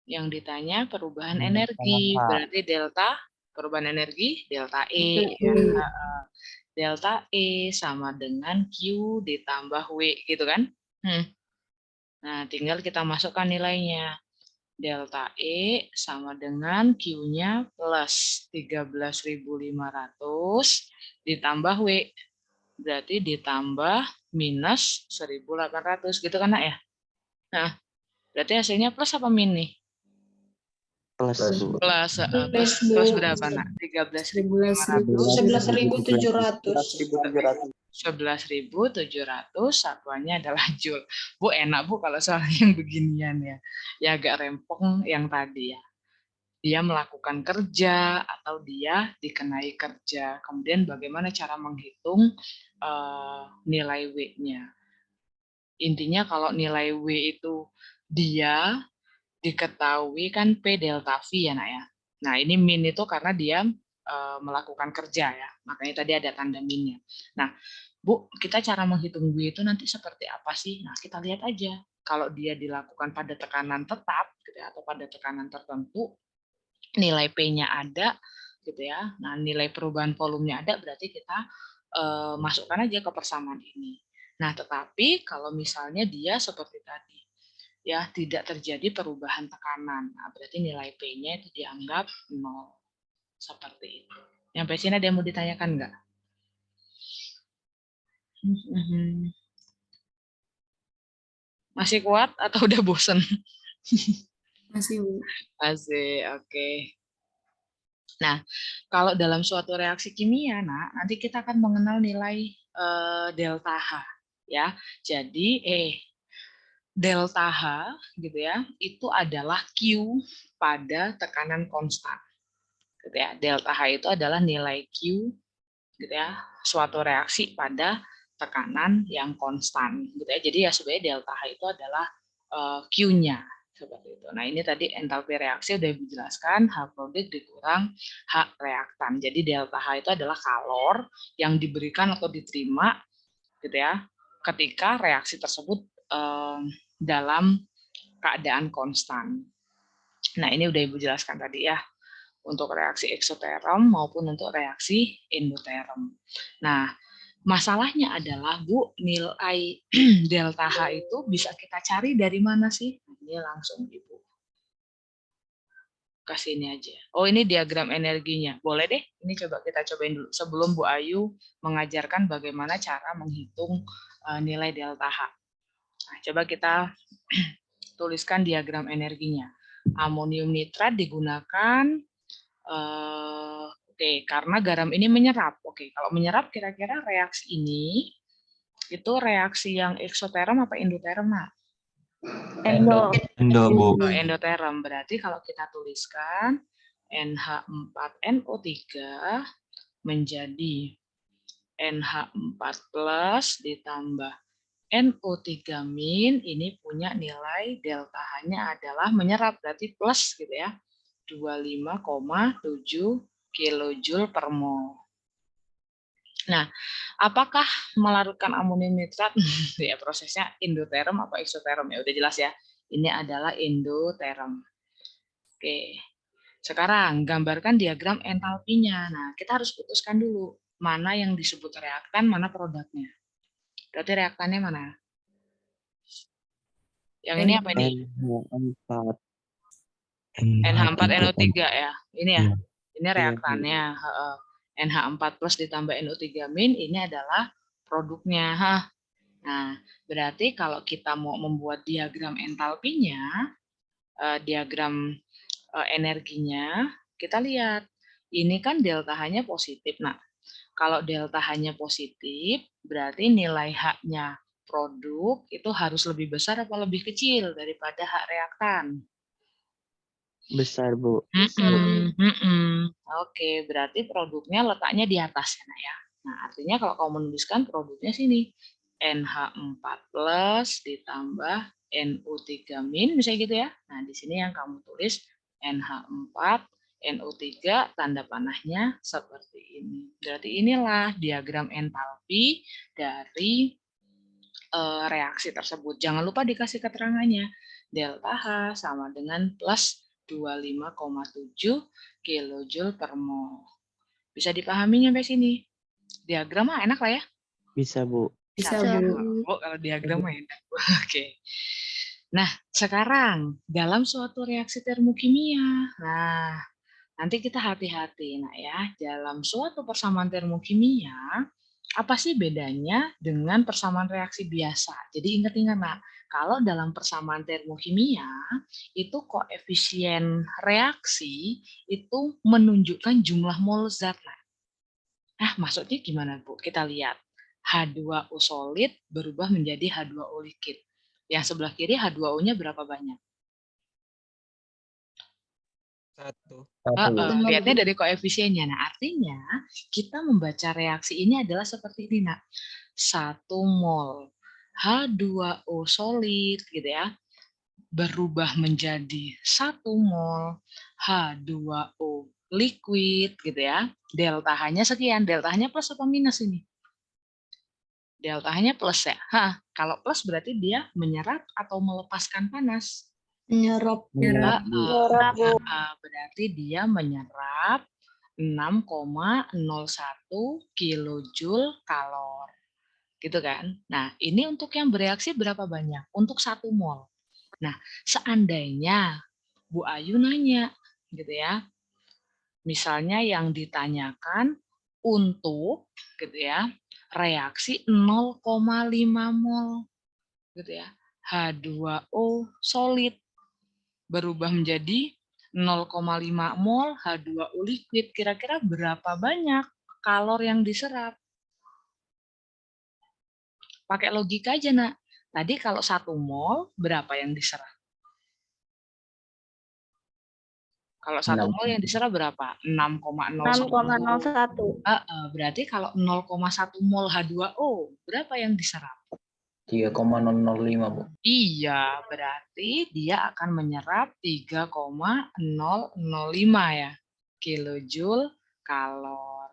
Yang ditanya perubahan energi, berarti delta perubahan energi delta E. Ya. Delta E sama dengan Q ditambah W, gitu kan? Nah, tinggal kita masukkan nilainya. Delta E sama dengan Q-nya plus 13.500 ditambah W. Berarti ditambah minus 1.800, gitu kan, Nak, ya? Nah, berarti hasilnya plus apa min nih? Plus, Bu. Plus berapa, Nak? 11.700. 11.700, satuannya adalah joule. Bu, enak Bu kalau soal yang beginian ya. Ya agak rempong yang tadi ya. Dia melakukan kerja atau dia dikenai kerja. Kemudian bagaimana cara menghitung nilai W-nya. Intinya kalau nilai W itu dia diketahui kan P delta V ya, Nak, ya. Nah, ini min itu karena dia melakukan kerja ya. Makanya tadi ada tanda minnya. Nah, Bu, kita cara menghitung W itu nanti seperti apa sih? Nah, kita lihat aja. Kalau dia dilakukan pada tekanan tetap gitu ya, atau pada tekanan tertentu, nilai P-nya ada gitu ya. Nah, nilai perubahan volumenya ada, berarti kita masukkan aja ke persamaan ini. Nah, tetapi kalau misalnya dia seperti tadi, ya tidak terjadi perubahan tekanan, nah, berarti nilai P-nya itu dianggap 0. Seperti itu. Sampai sini ada yang mau ditanyakan nggak? Masih kuat atau udah bosen? Masih, Bu. Masih, oke. Nah, kalau dalam suatu reaksi kimia, nanti kita akan mengenal nilai delta H, ya. Jadi, delta H, gitu ya, itu adalah Q pada tekanan konstan. Gitu ya. Delta H itu adalah nilai Q, gitu ya, suatu reaksi pada tekanan yang konstan, gitu ya. Jadi ya sebenarnya delta H itu adalah Q-nya, seperti itu. Nah, ini tadi entalpi reaksi udah dijelaskan, H produk dikurang H reaktan. Jadi delta H itu adalah kalor yang diberikan atau diterima, gitu ya, ketika reaksi tersebut dalam keadaan konstan. Nah, ini udah Ibu jelaskan tadi ya, untuk reaksi eksoterm maupun untuk reaksi endoterm. Nah, masalahnya adalah, Bu, nilai delta H itu bisa kita cari dari mana sih? Ini langsung Ibu kasih ini aja. Oh, ini diagram energinya. Boleh deh, ini coba kita cobain dulu sebelum Bu Ayu mengajarkan bagaimana cara menghitung nilai delta H. Nah, coba kita tuliskan diagram energinya. Amonium nitrat digunakan, karena garam ini menyerap. Kalau menyerap kira-kira reaksi ini itu reaksi yang eksoterm apa endoterm, Nak? Endoterm. Berarti kalau kita tuliskan NH4NO3 menjadi NH4+ ditambah NO3- ini punya nilai delta H-nya adalah menyerap, berarti plus gitu ya, 25,7 kilojoule per mol. Nah, apakah melarutkan amonium nitrat? Ya, prosesnya endoterm apa eksoterm? Ya udah jelas ya. Ini adalah endoterm. Oke. Sekarang gambarkan diagram entalpinya. Nah, kita harus putuskan dulu mana yang disebut reaktan, mana produknya. Berarti reaktannya mana? Yang ini apa ini? NH4NO3 ya. Ini ya. Ini reaktannya. NH4+ ditambah NO3- ini adalah produknya. Nah, berarti kalau kita mau membuat diagram entalpinya, diagram energinya, kita lihat. Ini kan delta H-nya positif. Nah, kalau delta H-nya positif, berarti nilai H-nya produk itu harus lebih besar atau lebih kecil daripada H reaktan? Besar, Bu. Oke, berarti produknya letaknya di atas ya. Nah, artinya kalau kamu menuliskan produknya sini, NH4+ ditambah NO3-, misalnya gitu ya. Nah, di sini yang kamu tulis NH4, NO3, tanda panahnya seperti ini. Berarti inilah diagram entalpi dari reaksi tersebut. Jangan lupa dikasih keterangannya. delta H sama dengan plus 25,7 kilojoule per mol. Bisa dipahami sampai sini? Diagram mah enak lah ya. Bisa, Bu. Bisa, Bisa, Bu. Bu. Kalau diagram mah enak. Oke. Nah, sekarang dalam suatu reaksi termokimia. Nah, nanti kita hati-hati nak ya. Dalam suatu persamaan termokimia, apa sih bedanya dengan persamaan reaksi biasa? Jadi ingat-ingat nak, kalau dalam persamaan termokimia itu koefisien reaksi itu menunjukkan jumlah mol zat. Nah, maksudnya gimana, Bu? Kita lihat. H2O solid berubah menjadi H2O liquid. Yang sebelah kiri H2O-nya berapa banyak? 1. Lihatnya dari koefisiennya. Nah, artinya kita membaca reaksi ini adalah seperti ini, nak. 1 mol H2O solid gitu ya, berubah menjadi 1 mol H2O liquid gitu ya. Delta H-nya sekian. Delta H-nya plus apa minus ini? Delta H-nya plus ya. Kalau plus berarti dia menyerap atau melepaskan panas. Menyerap. Berarti dia menyerap 6,01 kilojoule kalor. Gitu kan? Nah, ini untuk yang bereaksi berapa banyak? Untuk 1 mol. Nah, seandainya Bu Ayu nanya gitu ya. Misalnya yang ditanyakan untuk gitu ya, reaksi 0,5 mol gitu ya. H2O solid berubah menjadi 0,5 mol H2O liquid. Kira-kira berapa banyak kalor yang diserap? Pakai logika aja, nak. Tadi kalau 1 mol berapa yang diserap? Kalau 1 mol yang diserap berapa? 6,01. 6,01. Berarti kalau 0,1 mol H2O, berapa yang diserap? 3,005, Bu. Iya, berarti dia akan menyerap 3,005 ya, kilojoule kalor.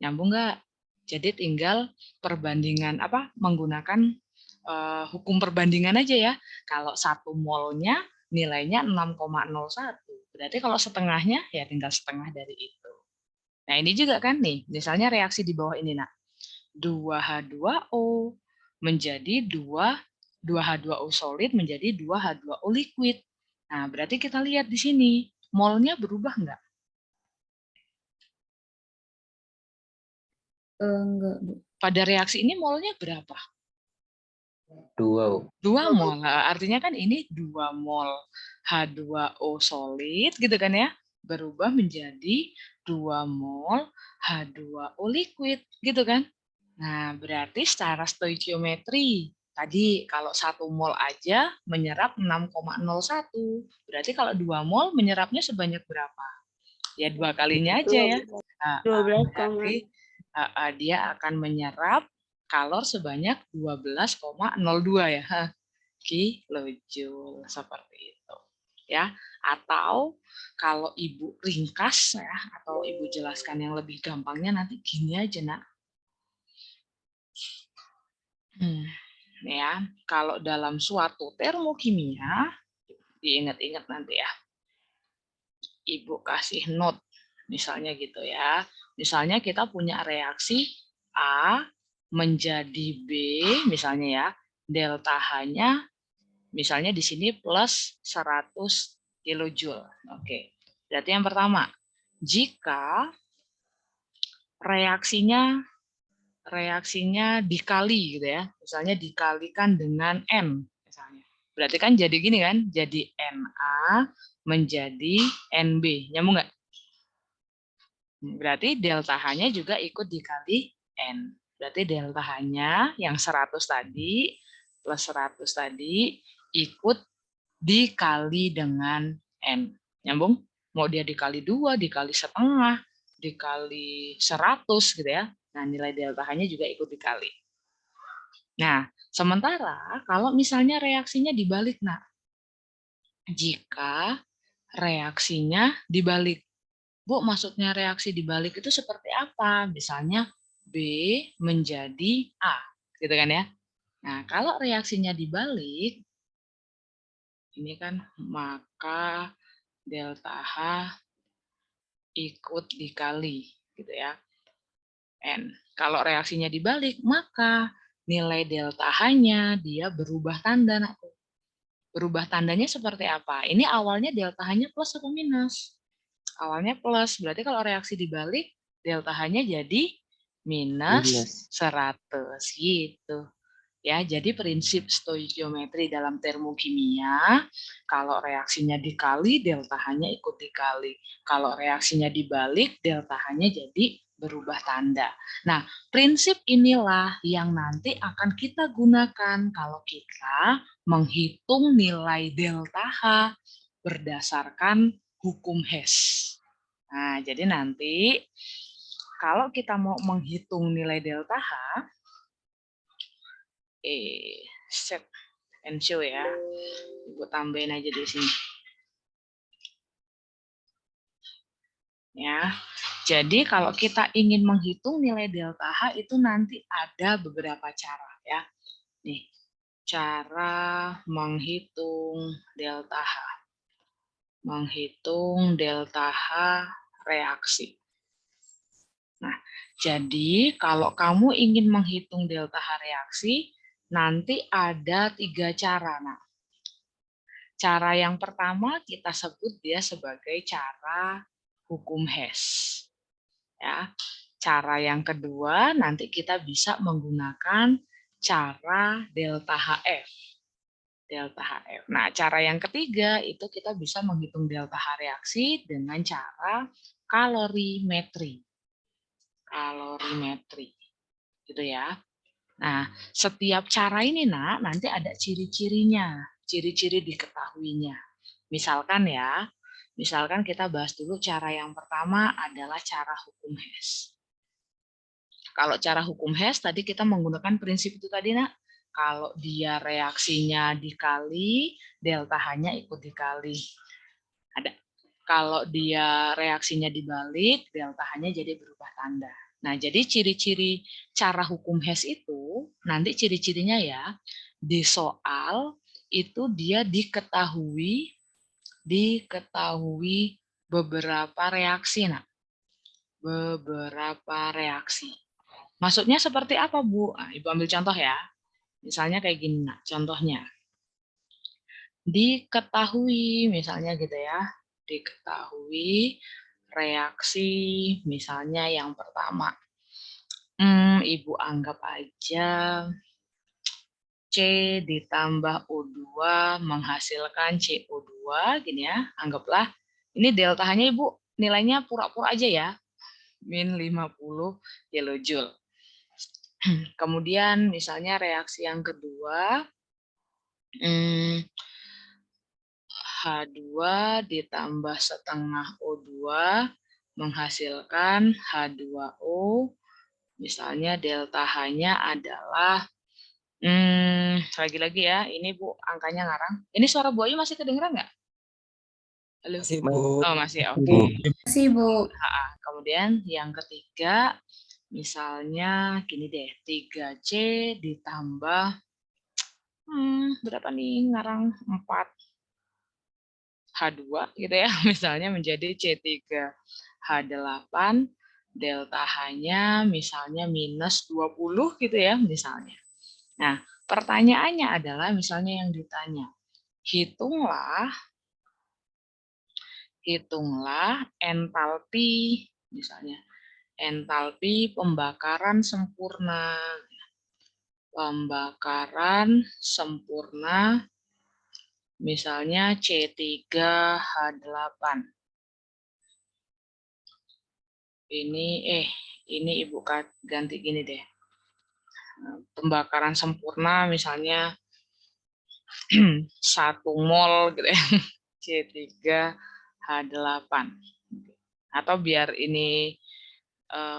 Nyambung nggak? Jadi tinggal perbandingan menggunakan hukum perbandingan aja ya. Kalau 1 molnya nilainya 6,01. Berarti kalau setengahnya ya tinggal setengah dari itu. Nah, ini juga kan nih, misalnya reaksi di bawah ini, nak. 2H2O menjadi 2H2O solid menjadi 2H2O liquid. Nah, berarti kita lihat di sini, molnya berubah nggak? Enggak, Bu. Pada reaksi ini molnya berapa? 2. 2 mol. Artinya kan ini 2 mol H2O solid gitu kan ya, berubah menjadi 2 mol H2O liquid gitu kan. Nah, berarti secara stoikiometri tadi kalau 1 mol aja menyerap 6,01. Berarti kalau 2 mol menyerapnya sebanyak berapa? Ya 2 kalinya aja ya. 12, Berarti dia akan menyerap kalor sebanyak 12,02 ya. Kilojoule seperti itu. Ya, atau kalau Ibu ringkas ya atau Ibu jelaskan yang lebih gampangnya nanti gini aja, nak. Ya, kalau dalam suatu termokimia diingat-ingat nanti ya. Ibu kasih note misalnya gitu ya. Misalnya kita punya reaksi A menjadi B misalnya ya. Delta H-nya misalnya di sini plus 100 kilojoule. Oke. Berarti yang pertama, jika reaksinya dikali gitu ya. Misalnya dikalikan dengan N misalnya. Berarti kan jadi gini kan? Jadi Na menjadi NB. Nyambung nggak? Berarti delta H-nya juga ikut dikali N. Berarti delta H-nya yang 100 tadi plus 100 tadi ikut dikali dengan N. Nyambung? Mau dia dikali 2, dikali setengah, dikali 100 gitu ya. Nah, nilai delta H-nya juga ikut dikali. Nah, sementara kalau misalnya reaksinya dibalik, nah, jika reaksinya dibalik, Bu, maksudnya reaksi dibalik itu seperti apa? Misalnya B menjadi A, gitu kan ya. Nah, kalau reaksinya dibalik, Ini kan maka delta H ikut dikali gitu ya. N. Kalau reaksinya dibalik, maka nilai delta H-nya dia berubah tanda. Nah, berubah tandanya seperti apa? Ini awalnya delta H-nya plus atau minus? Awalnya plus, berarti kalau reaksi dibalik, delta H-nya jadi minus 100 gitu. Ya, jadi prinsip stoikiometri dalam termokimia, kalau reaksinya dikali, delta H-nya ikut dikali. Kalau reaksinya dibalik, delta H-nya jadi berubah tanda. Nah, prinsip inilah yang nanti akan kita gunakan kalau kita menghitung nilai delta H berdasarkan hukum Hess. Nah, jadi nanti kalau kita mau menghitung nilai delta H, set and show ya. Ibu tambahin aja di sini. Ya. Jadi kalau kita ingin menghitung nilai delta H itu nanti ada beberapa cara ya. Nih, cara menghitung delta H. Menghitung delta H reaksi. Nah, jadi kalau kamu ingin menghitung delta H reaksi, nanti ada 3 cara. Nah, cara yang pertama kita sebut dia sebagai cara hukum Hess. Ya. Cara yang kedua nanti kita bisa menggunakan cara delta HF. Delta HF. Nah, cara yang ketiga itu kita bisa menghitung delta H reaksi dengan cara kalorimetri. Kalorimetri. Gitu ya. Nah, setiap cara ini nanti ada ciri-cirinya, ciri-ciri diketahuinya. Misalkan ya, misalkan kita bahas dulu cara yang pertama adalah cara hukum Hess. Kalau cara hukum Hess tadi kita menggunakan prinsip itu tadi nak, kalau dia reaksinya dikali, delta H-nya ikut dikali. Ada. Kalau dia reaksinya dibalik, delta H-nya jadi berubah tanda. Nah, jadi ciri-ciri cara hukum Hess itu, nanti ciri-cirinya ya, di soal itu dia diketahui beberapa reaksi. Nah, beberapa reaksi. Maksudnya seperti apa, Bu? Nah, Ibu ambil contoh ya. Misalnya kayak gini, nah, contohnya. Diketahui, misalnya gitu ya. Diketahui reaksi, misalnya yang pertama. Ibu anggap aja C ditambah O2 menghasilkan CO2, gini ya. Anggaplah, ini delta H-nya Ibu nilainya pura-pura aja ya. Min 50 kilojoule. Kemudian misalnya reaksi yang kedua, H2 ditambah setengah O2 menghasilkan H2O, misalnya delta H-nya adalah, lagi-lagi ya, ini Bu angkanya ngarang. Ini suara Bu Ayu masih kedengeran nggak? Halo? Masih, Bu. Oh masih, oke. Masih, Bu. Kemudian yang ketiga, misalnya gini deh, 3C ditambah berapa nih ngarang 4 H2 gitu ya, misalnya menjadi C3H8, delta H-nya misalnya minus 20 gitu ya, misalnya. Nah, pertanyaannya adalah misalnya yang ditanya, hitunglah entalpi, misalnya entalpi pembakaran sempurna. Pembakaran sempurna misalnya C3H8. Ini Ibu ganti gini deh. Pembakaran sempurna misalnya 1 mol gitu ya. C3H8. Atau biar ini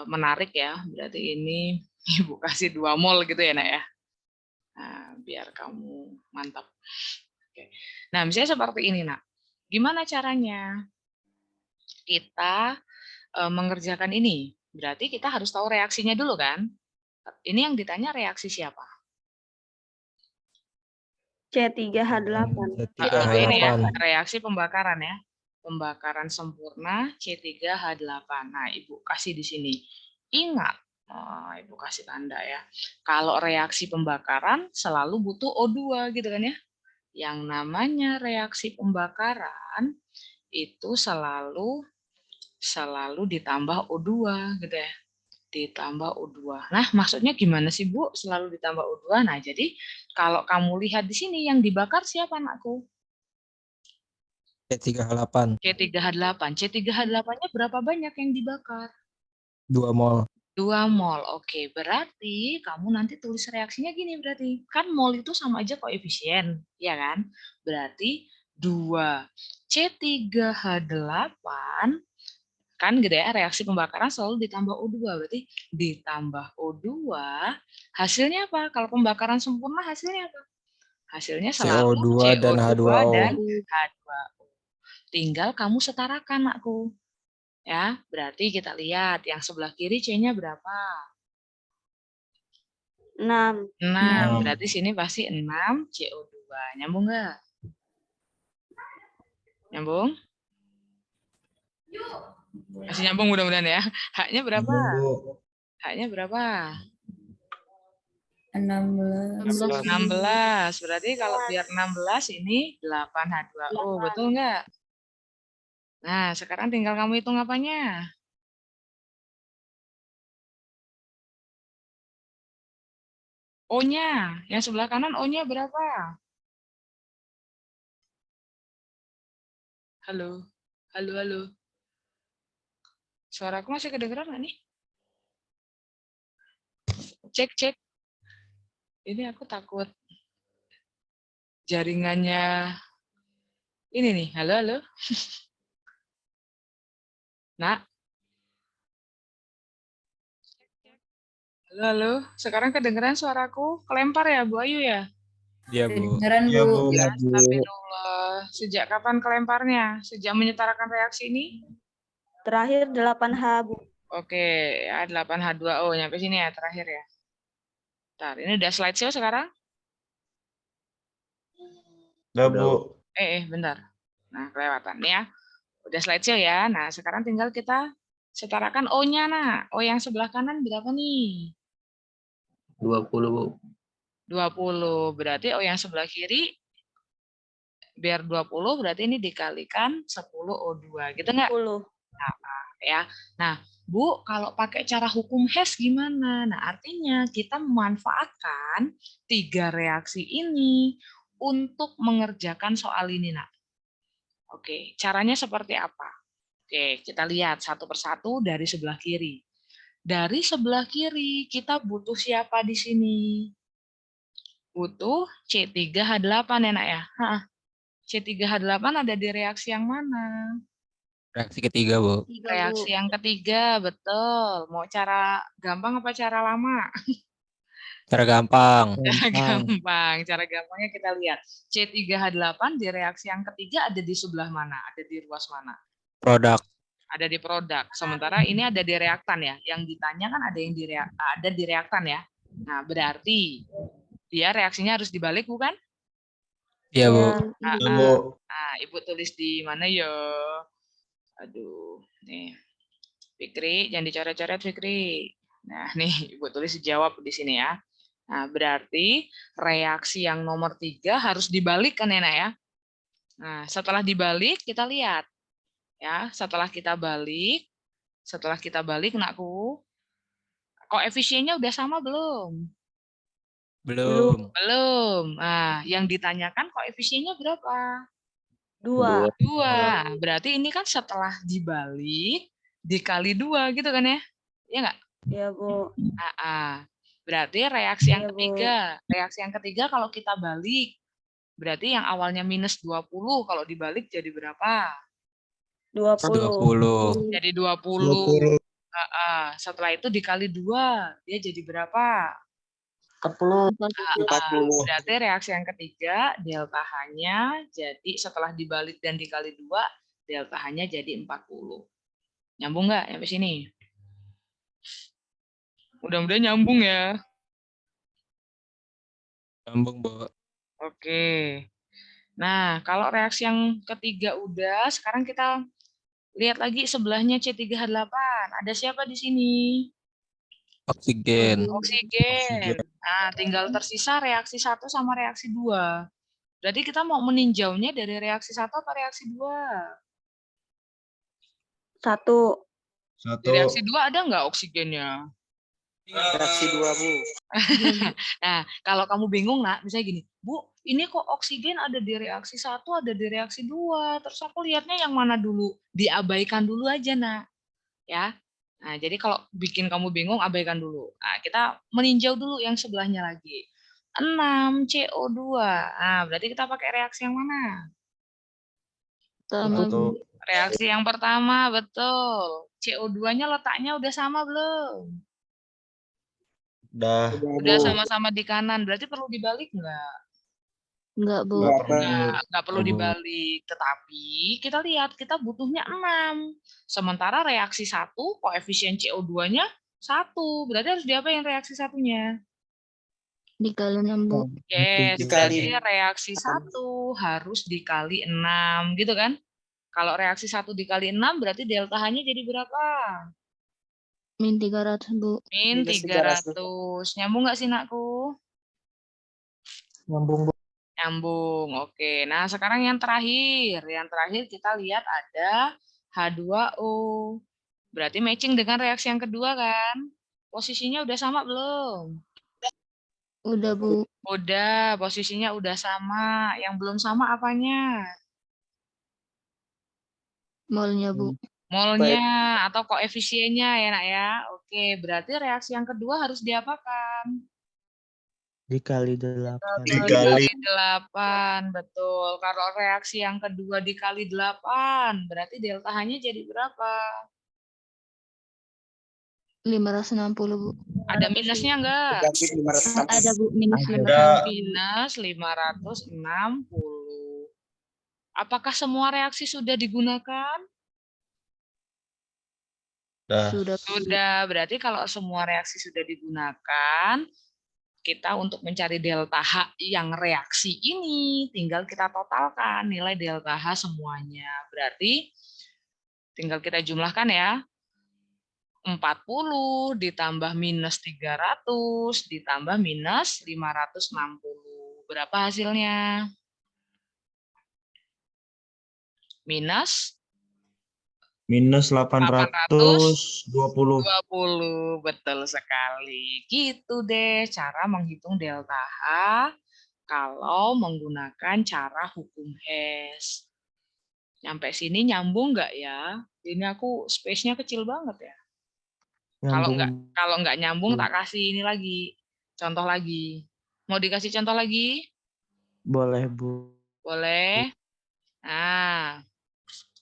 menarik ya, berarti ini Ibu kasih 2 mol gitu ya, Nak ya. Nah, biar kamu mantap. Oke. Nah, misalnya seperti ini, Nak. Gimana caranya? Kita mengerjakan ini. Berarti kita harus tahu reaksinya dulu kan? Ini yang ditanya reaksi siapa? C3H8. Ini ya, C3H8. reaksi pembakaran ya. Pembakaran sempurna C3H8. Nah, Ibu kasih di sini. Ingat, Ibu kasih tanda ya. Kalau reaksi pembakaran selalu butuh O2 gitu kan ya. Yang namanya reaksi pembakaran itu selalu ditambah O2 gitu ya. Ditambah O2. Nah, maksudnya gimana sih, Bu? Selalu ditambah O2. Nah, jadi kalau kamu lihat di sini yang dibakar siapa, anakku? C3H8. C3H8. C3H8-nya berapa banyak yang dibakar? 2 mol. 2 mol. Oke, berarti kamu nanti tulis reaksinya gini berarti. Kan mol itu sama aja koefisien, ya kan? Berarti 2 C3H8 kan gitu ya, reaksi pembakaran selalu ditambah O2, berarti ditambah O2, hasilnya apa? Kalau pembakaran sempurna hasilnya apa? Hasilnya selalu CO2 dan CO2 H2O. dan H2O. Tinggal kamu setarakan, anakku. Ya, berarti kita lihat yang sebelah kiri C-nya berapa? 6. 6. Berarti sini pasti 6 CO2. Nyambung nggak? Nyambung? Masih nyambung mudah-mudahan ya. H-nya berapa? H-nya berapa? 16. 16. Berarti kalau biar 16 ini 8H2O. Betul nggak? Nah, sekarang tinggal kamu hitung apanya? O-nya. Yang sebelah kanan O-nya berapa? Halo? Halo, halo. Suaraku masih kedengeran nggak nih? Cek, cek. Ini aku takut jaringannya ini nih. Halo, halo. Nak. Halo, halo. Sekarang kedengeran suaraku? Kelempar ya, Bu Ayu ya? Iya, Bu. Kedengeran, Bu. Astagfirullah. Sejak kapan kelemparnya? Sejak menyetarakan reaksi ini? Terakhir 8H, Bu. Oke, ya 8H2O. Nyampe sini ya, terakhir ya. Bentar, ini udah slideshow sekarang? Udah, Bu. Bentar. Nah, kelewatan nih ya. Udah slideshow ya. Nah, sekarang tinggal kita setarakan O-nya, nah. O yang sebelah kanan berapa nih? 20, Bu. 20. Berarti O yang sebelah kiri biar 20 berarti ini dikalikan 10 O2. Gitu nggak? 10. Ya. Nah, Bu, kalau pakai cara hukum Hess gimana? Nah, artinya kita memanfaatkan 3 reaksi ini untuk mengerjakan soal ini, nak. Oke, caranya seperti apa? Oke, kita lihat satu persatu dari sebelah kiri. Dari sebelah kiri, kita butuh siapa di sini? Butuh C3H8 ya, nak ya? C3H8 ada di reaksi yang mana? Reaksi ketiga, Bu. 3, Bu. Reaksi yang ketiga, betul. Mau cara gampang apa cara lama? Cara gampang. Cara gampangnya kita lihat. C3H8 di reaksi yang ketiga ada di sebelah mana? Ada di ruas mana? Produk. Ada di produk. Sementara ini ada di reaktan ya. Yang ditanya kan ada di reaktan ya. Nah, berarti dia reaksinya harus dibalik bukan? Iya, Bu. Nah, Ibu tulis di mana ya? Aduh, nih. Fikri, jangan dicoret-coret Fikri. Nah, nih Ibu tulis jawab di sini ya. Nah, berarti reaksi yang nomor 3 harus dibalik kan ya, Nak ya? Nah, setelah dibalik kita lihat. Ya, setelah kita balik, Nakku, koefisiennya udah sama belum? Belum. Belum. Nah, yang ditanyakan koefisiennya berapa? 2. 2. Berarti ini kan setelah dibalik dikali 2 gitu kan ya? Iya nggak? Iya, Bu. Berarti reaksi yang Iya, Bu. ketiga. Reaksi yang ketiga kalau kita balik, berarti yang awalnya minus 20, kalau dibalik jadi berapa? 20. Jadi 20. Setelah itu dikali 2, dia jadi berapa? 40. Berarti reaksi yang ketiga, delta H-nya jadi setelah dibalik dan dikali 2, delta H-nya jadi 40. Nyambung nggak sampai sini? Mudah-mudahan nyambung ya. Nyambung, Bu. Oke. Nah, kalau reaksi yang ketiga udah, sekarang kita lihat lagi sebelahnya C3H8. Ada siapa di sini? Oksigen. Oksigen. Nah, tinggal tersisa reaksi 1 sama reaksi 2. Berarti kita mau meninjaunya dari reaksi 1 apa reaksi 2? 1. Di reaksi 2 ada nggak oksigennya? Reaksi 2, Bu. Nah, kalau kamu bingung, Nak, misalnya gini, Bu, ini kok oksigen ada di reaksi 1, ada di reaksi 2. Terus aku lihatnya yang mana dulu? Diabaikan dulu aja, Nak. Ya. Nah, jadi kalau bikin kamu bingung, abaikan dulu. Nah, kita meninjau dulu yang sebelahnya lagi. 6 CO2. Nah, berarti kita pakai reaksi yang mana? Reaksi yang pertama, betul. CO2-nya letaknya udah sama belum? Udah sama-sama di kanan, berarti perlu dibalik nggak? Enggak, Bu. Nggak perlu dibalik. Tetapi kita lihat, kita butuhnya 6. Sementara reaksi 1, koefisien CO2-nya 1. Berarti harus diapain reaksi satunya? Dikali 6, Bu. Yes, Dikali. berarti reaksi 1 harus dikali 6, gitu kan? Kalau reaksi 1 dikali 6, berarti delta H-nya jadi berapa? Min 300, Bu. Min 300. Nyambung nggak sih, Nakku? Nyambung, Bu. Nyambung, oke. Nah, sekarang yang terakhir. Yang terakhir kita lihat ada H2O. Berarti matching dengan reaksi yang kedua kan? Posisinya udah sama belum? Udah, Bu. Udah, posisinya udah sama. Yang belum sama apanya? Molnya, Bu. Molnya atau koefisiennya ya, Nak ya. Oke, berarti reaksi yang kedua harus diapakan? Dikali 8. Dikali 8, betul. Kalau reaksi yang kedua dikali 8, berarti delta H-nya jadi berapa? 560, Bu. Ada minusnya enggak? Negatif 560. Ada, Bu. Minus 560. Minus 560. Apakah semua reaksi sudah digunakan? Sudah. Sudah. Berarti kalau semua reaksi sudah digunakan, kita untuk mencari delta H yang reaksi ini, tinggal kita totalkan nilai delta H semuanya. Berarti tinggal kita jumlahkan ya. 40 ditambah minus 300 ditambah minus 560. Berapa hasilnya? Minus 820. 20. Betul sekali. Gitu deh cara menghitung delta H kalau menggunakan cara hukum Hess. Nyampe sini nyambung nggak ya? Ini aku space-nya kecil banget ya. Kalau nggak nyambung tak kasih ini lagi. Contoh lagi. Mau dikasih contoh lagi? Boleh, Bu. Boleh. Nah,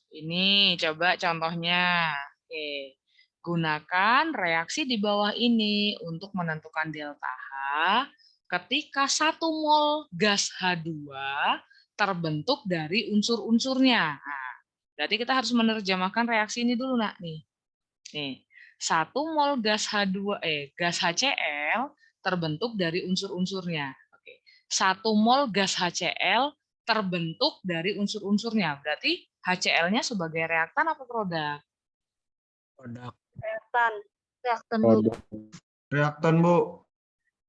ini coba contohnya. Oke. Gunakan reaksi di bawah ini untuk menentukan delta H ketika 1 mol gas H2 terbentuk dari unsur-unsurnya. Nah, berarti kita harus menerjemahkan reaksi ini dulu, Nak. Nih. 1 mol gas gas HCl terbentuk dari unsur-unsurnya. Oke. 1 mol gas HCl terbentuk dari unsur-unsurnya. Berarti HCl-nya sebagai reaktan apa produk? Produk. Reaktan, Bu. Reaktan, Bu.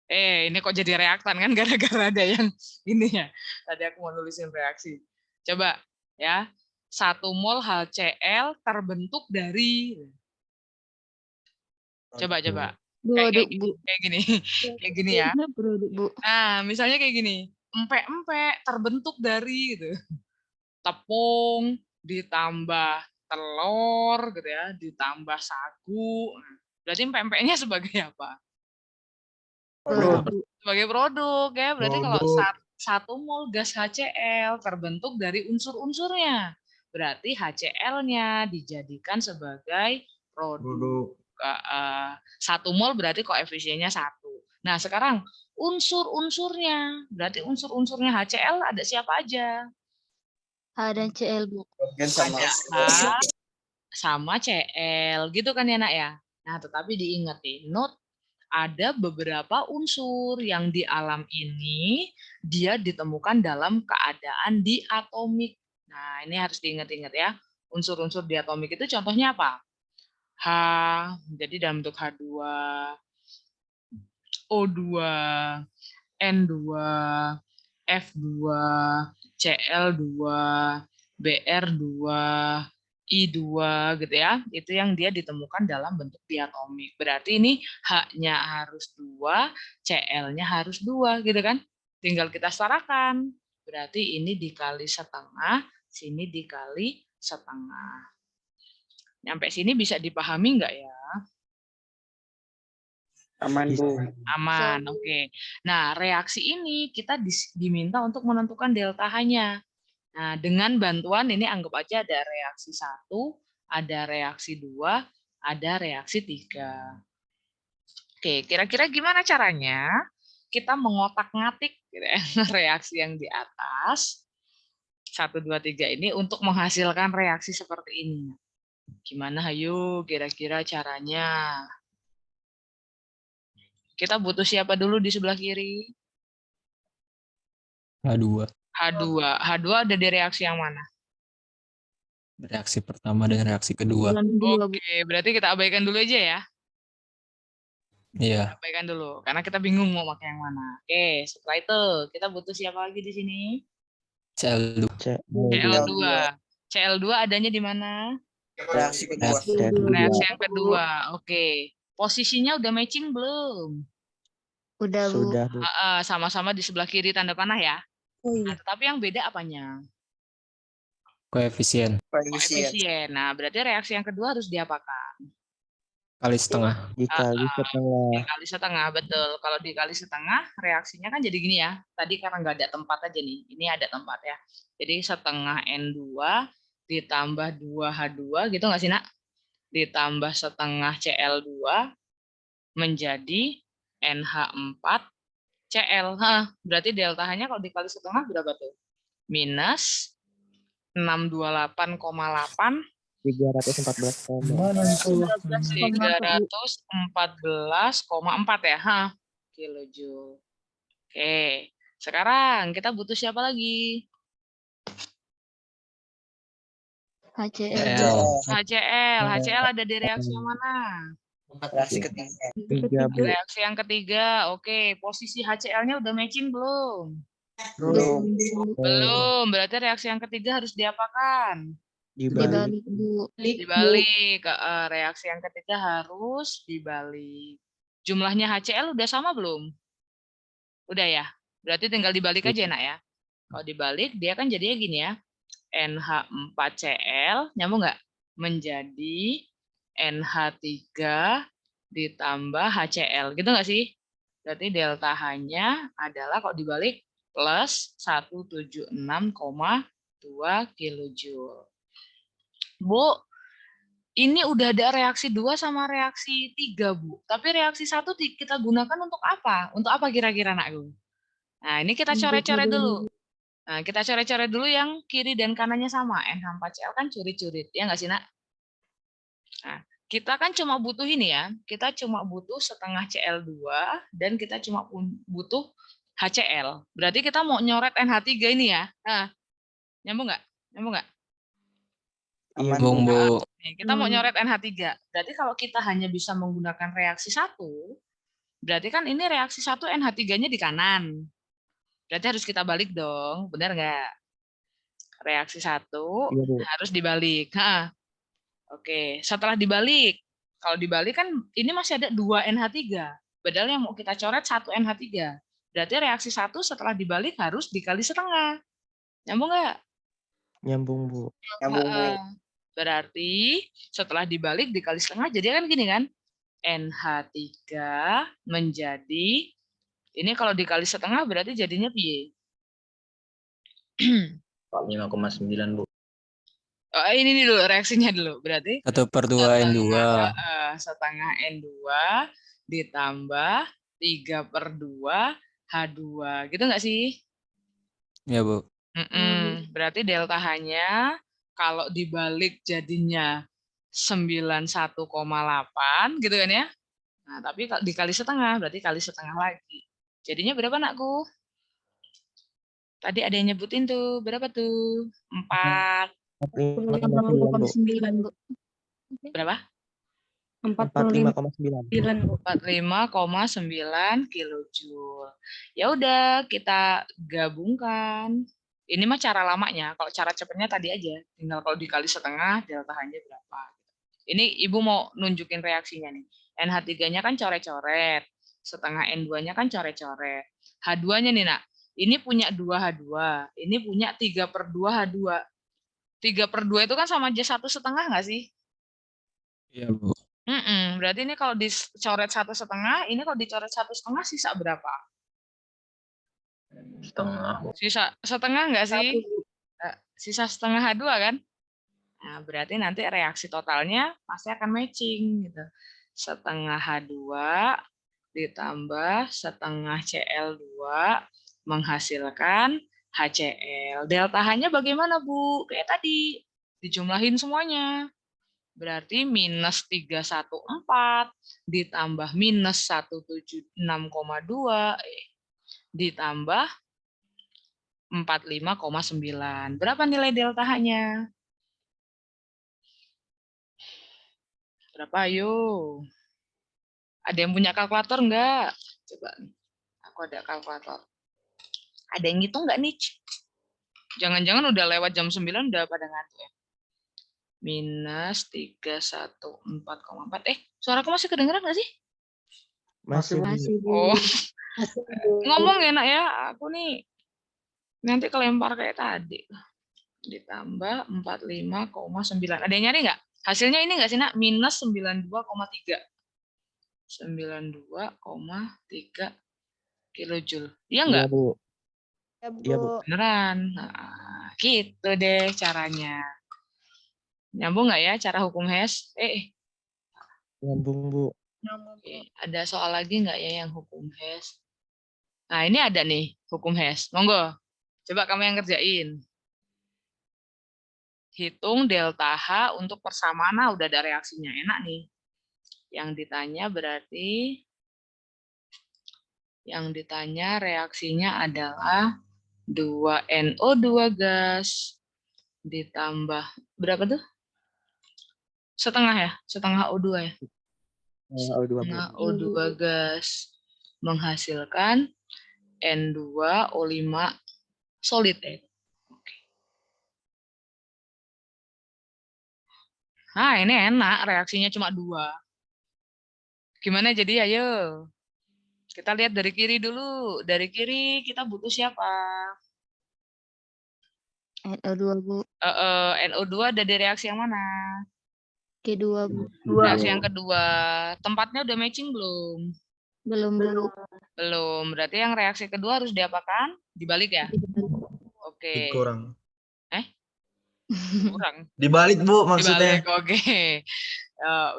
Ini kok jadi reaktan kan gara-gara ada yang ini ya. Tadi aku mau nulisin reaksi. Coba ya. 1 mol HCl terbentuk dari. Coba. Kayak gini. Kayak gini ya. Nah, misalnya kayak gini. Empek-empek terbentuk dari gitu. Tepung ditambah telur gitu ya, ditambah sagu. Berarti empek-empeknya sebagai apa? Sebagai produk ya. Berarti kalau 1 mol gas HCl terbentuk dari unsur-unsurnya. Berarti HCl-nya dijadikan sebagai produk. 1 mol berarti koefisiennya 1. Nah, sekarang unsur-unsurnya. Berarti unsur-unsurnya HCl ada siapa aja? H dan Cl, Bu. Ada H sama Cl. Gitu kan ya, Nak ya? Nah, tetapi diingat nih, note ada beberapa unsur yang di alam ini dia ditemukan dalam keadaan diatomik. Nah, ini harus diingat-ingat ya. Unsur-unsur diatomik itu contohnya apa? H, jadi dalam bentuk H2, O2, N2, F2, Cl2, Br2, I2 gitu ya. Itu yang dia ditemukan dalam bentuk diatomik. Berarti ini H-nya harus 2, Cl-nya harus 2 gitu kan. Tinggal kita setarakan. Berarti ini dikali setengah, sini dikali setengah. Sampai sini bisa dipahami nggak ya? Aman, Bu. Aman, oke. Nah, reaksi ini kita diminta untuk menentukan delta H-nya. Nah, dengan bantuan ini anggap aja ada reaksi 1, ada reaksi 2, ada reaksi 3. Oke, kira-kira gimana caranya kita mengotak-ngatik gitu ya, reaksi yang di atas 1, 2, 3 ini untuk menghasilkan reaksi seperti ini. Gimana ayo kira-kira caranya? Kita butuh siapa dulu di sebelah kiri? H2. H2. H2 ada di reaksi yang mana? Reaksi pertama dengan reaksi kedua. Oke, berarti kita abaikan dulu aja ya. Iya. Abaikan dulu, karena kita bingung mau pakai yang mana. Oke, setelah itu kita butuh siapa lagi di sini? Cl2. Cl2. Cl2 adanya di mana? Reaksi kedua. Reaksi yang kedua. Oke. Posisinya udah matching belum? Udah, Bu. Sudah, Bu. Sama-sama di sebelah kiri tanda panah ya. Nah, tetapi yang beda apanya? Koefisien. Koefisien. Nah, berarti reaksi yang kedua harus diapakan? Kali setengah. Dikali setengah. Dikali setengah, betul. Kalau dikali setengah, reaksinya kan jadi gini ya. Tadi karena nggak ada tempat aja nih. Ini ada tempat ya. Jadi setengah N2 ditambah 2H2 gitu nggak sih, Nak? Ditambah setengah Cl2 menjadi NH4Cl. Berarti delta H-nya kalau dikali setengah berapa tuh? Minus 628,8 314,4 ya, kilojoule. Oke, sekarang kita butuh siapa lagi? HCl. HCl ada di reaksi yang mana? Reaksi ketiga. Reaksi yang ketiga. Oke, posisi HCl-nya udah matching belum? Belum. Berarti reaksi yang ketiga harus diapakan? Dibalik, Bu. Dibalik. Reaksi yang ketiga harus dibalik. Jumlahnya HCl udah sama belum? Udah ya? Berarti tinggal dibalik aja, Nak ya. Kalau dibalik, dia kan jadinya gini ya. NH4Cl, nyambung nggak? Menjadi NH3 ditambah HCl. Gitu nggak sih? Berarti delta H-nya adalah kalau dibalik plus 176,2 kilojoule. Bu, ini udah ada reaksi 2 sama reaksi 3, Bu. Tapi reaksi 1 kita gunakan untuk apa? Untuk apa kira-kira, Nakku? Nah, ini kita coret-coret dulu. Nah, kita coret-coret dulu yang kiri dan kanannya sama. NH4Cl kan curit-curit, ya nggak sih, Nak? Nah, kita kan cuma butuh ini ya. Kita cuma butuh setengah Cl2 dan kita cuma butuh HCl. Berarti kita mau nyoret NH3 ini ya. Nah, nyambung nggak? Nyambung nggak? Nyambung, Bu. Kita mau nyoret NH3. Berarti kalau kita hanya bisa menggunakan reaksi 1, berarti kan ini reaksi 1 NH3-nya di kanan. Berarti harus kita balik dong, benar nggak? Reaksi 1 harus dibalik. Oke, setelah dibalik, kalau dibalik kan ini masih ada 2 NH3. Padahal yang mau kita coret 1 NH3. Berarti reaksi 1 setelah dibalik harus dikali setengah. Nyambung nggak? Nyambung, Bu. Nyambung, Bu. Berarti setelah dibalik dikali setengah, jadi kan gini kan? NH3 menjadi, ini kalau dikali setengah berarti jadinya piye? 5,9, Bu. Oh, ini dulu reaksinya dulu. Berarti 1/2 N2. setengah N2 ditambah 3/2 H2. Gitu nggak sih? Ya, Bu. Berarti delta H-nya kalau dibalik jadinya 91,8 gitu kan ya. Nah, tapi kalau dikali setengah, berarti kali setengah lagi. Jadinya berapa, Nakku? Tadi ada yang nyebutin tuh, berapa tuh? 4. 45,9 Bu. Berapa? 45,9 Bu. 45,9 kilojoule. Ya udah, kita gabungkan. Ini mah cara lamanya. Kalau cara cepatnya tadi aja. Tinggal kalau dikali setengah, delta H-nya berapa. Ini Ibu mau nunjukin reaksinya nih. NH3-nya kan coret-coret. Setengah N2-nya kan coret-coret. H2-nya nih, Nak. Ini punya 2H2. Ini punya 3/2H2. 3/2 itu kan sama aja 1,5 nggak sih? Iya, Bu. Berarti ini kalau dicoret 1,5, ini kalau dicoret 1,5 sisa berapa? Setengah. Sisa setengah nggak sih? Sisa setengah H2 kan? Nah, berarti nanti reaksi totalnya pasti akan matching gitu. Setengah H2 ditambah setengah Cl2 menghasilkan HCl. Delta H-nya bagaimana, Bu? Kayak tadi, dijumlahin semuanya. Berarti minus 314 ditambah minus 176,2 ditambah 45,9. Berapa nilai delta H-nya? Berapa, ayo? Ada yang punya kalkulator enggak? Coba nih. Aku ada kalkulator. Ada yang ngitung enggak nih? Jangan-jangan udah lewat jam 9 udah pada ngantuk ya. Minus 314,4. Suaraku masih kedengeran nggak sih? Masih. Bu. Oh, ngomong enak ya. Aku nih nanti kelempar kayak tadi. Ditambah 45,9. Ada yang nyari nggak? Hasilnya ini nggak sih, Nak? Minus 92,3. 92,3 kilojoule. Iya nggak? Iya, Bu. Iya, Bu. Beneran. Nah, gitu deh caranya. Nyambung nggak ya cara hukum Hess? Nyambung, Bu. Oke. Ada soal lagi nggak ya yang hukum Hess? Nah, ini ada nih hukum Hess. Monggo. Coba kamu yang kerjain. Hitung delta H untuk persamaan. Nah, udah ada reaksinya. Enak nih. Yang ditanya reaksinya adalah 2NO2 gas ditambah berapa tuh? Setengah ya? Setengah O2 ya? O2, Bu. Setengah O2 gas menghasilkan N2O5 solid ya. Nah, ini enak, reaksinya cuma 2. Gimana jadi, ayo. Kita lihat dari kiri dulu. Dari kiri kita butuh siapa? NO2 Bu. NO2 ada di reaksi yang mana? Kedua Bu. Reaksi yang kedua. Tempatnya udah matching belum? Belum Bu. Belum. Berarti yang reaksi kedua harus diapakan? Dibalik ya? Oke. Dikurang. Kurang. Dibalik, Bu, maksudnya. Dibalik, oke.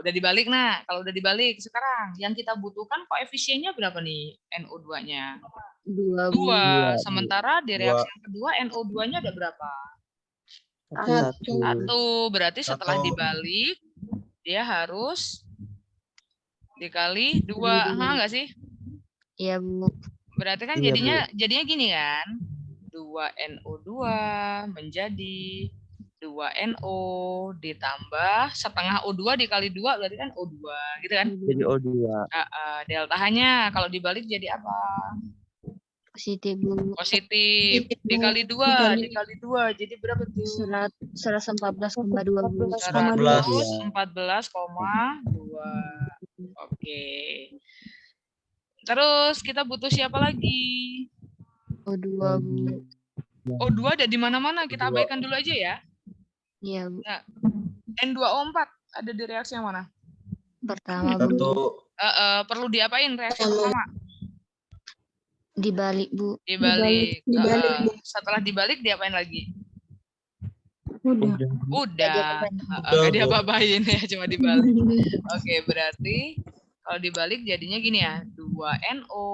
Udah dibalik. Nah, kalau udah dibalik sekarang yang kita butuhkan koefisiennya berapa nih NO2-nya? 2 Bu. 2. Sementara di reaksi 2. yang kedua NO2-nya ada berapa? 1. 1. Berarti setelah 1. dibalik dia harus dikali 2. Enggak sih? Iya Bu. Berarti kan Iya, jadinya gini kan? 2NO2 menjadi 2NO ditambah setengah O2 dikali 2 berarti kan O2 gitu kan? Jadi O2. Delta H-nya kalau dibalik jadi apa? Positif Bu. Positif dikali 2 jadi berapa tuh? 114,2 Bu. 114,2. Oke. Terus kita butuh siapa lagi? O2 Bu. O2 ada di mana-mana, kita abaikan dulu aja ya. Iya Bu. Nah, N2O4 ada di reaksi yang mana? Pertama Bu. 1. Perlu diapain reaksi pertama? Dibalik Bu. Dibalik. Setelah dibalik diapain lagi? Udah. Nggak diapa-apain ya, cuma dibalik. Oke, berarti kalau dibalik jadinya gini ya. 2NO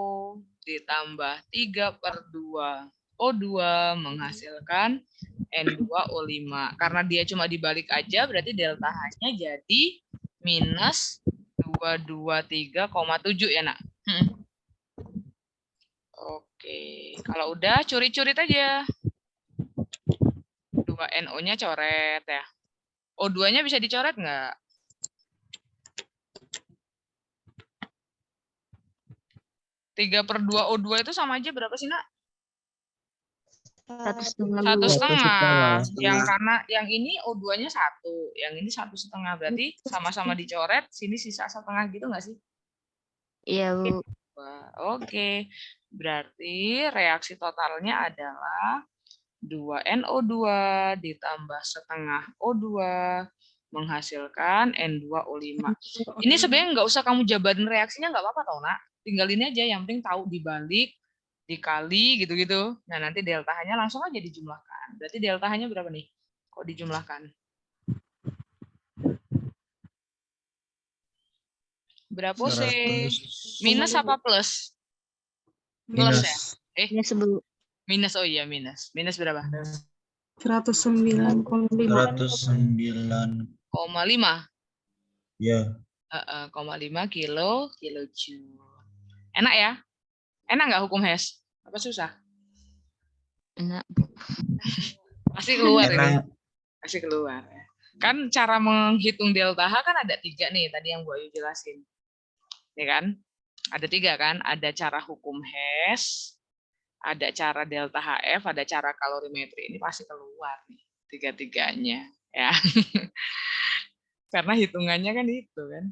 ditambah 3/2 O2 menghasilkan N2O5. Karena dia cuma dibalik aja, berarti delta H-nya jadi minus 2 223,7 ya, Nak? Oke, kalau udah curi-curit aja. 2NO-nya coret ya. O2-nya bisa dicoret nggak? 3/2 O2 itu sama aja berapa sih, Nak? 1,5 Bu. 1,5. Yang karena yang ini O2-nya 1, yang ini 1,5. Berarti sama-sama dicoret, sini sisa 1,5 gitu nggak sih? Iya Bu. Wah, oke. Berarti reaksi totalnya adalah 2NO2 ditambah setengah O2 menghasilkan N2O5. Ini sebenarnya nggak usah kamu jabarin reaksinya, nggak apa-apa tau, Nak. Tinggal ini aja, yang penting tahu dibalik, dikali, gitu-gitu. Nah, nanti delta H-nya langsung aja dijumlahkan. Berarti delta H-nya berapa nih? Kok dijumlahkan? Berapa sih? Minus apa plus? Plus ya? Minus Bu. Minus, oh iya minus. Minus berapa? 109,5. 109,5. Ya. 0,5 kilojoule. Enak ya? Enak nggak hukum Hess? Apa susah? Enak Bu. Pasti keluar Enak. ini. Pasti keluar. Kan cara menghitung delta H kan ada 3 nih, tadi yang Bu Ayu jelasin. Ya kan? Ada 3 kan? Ada cara hukum Hess, ada cara delta HF, ada cara kalorimetri. Ini pasti keluar nih, 3-3-nya. Ya. Karena hitungannya kan itu kan.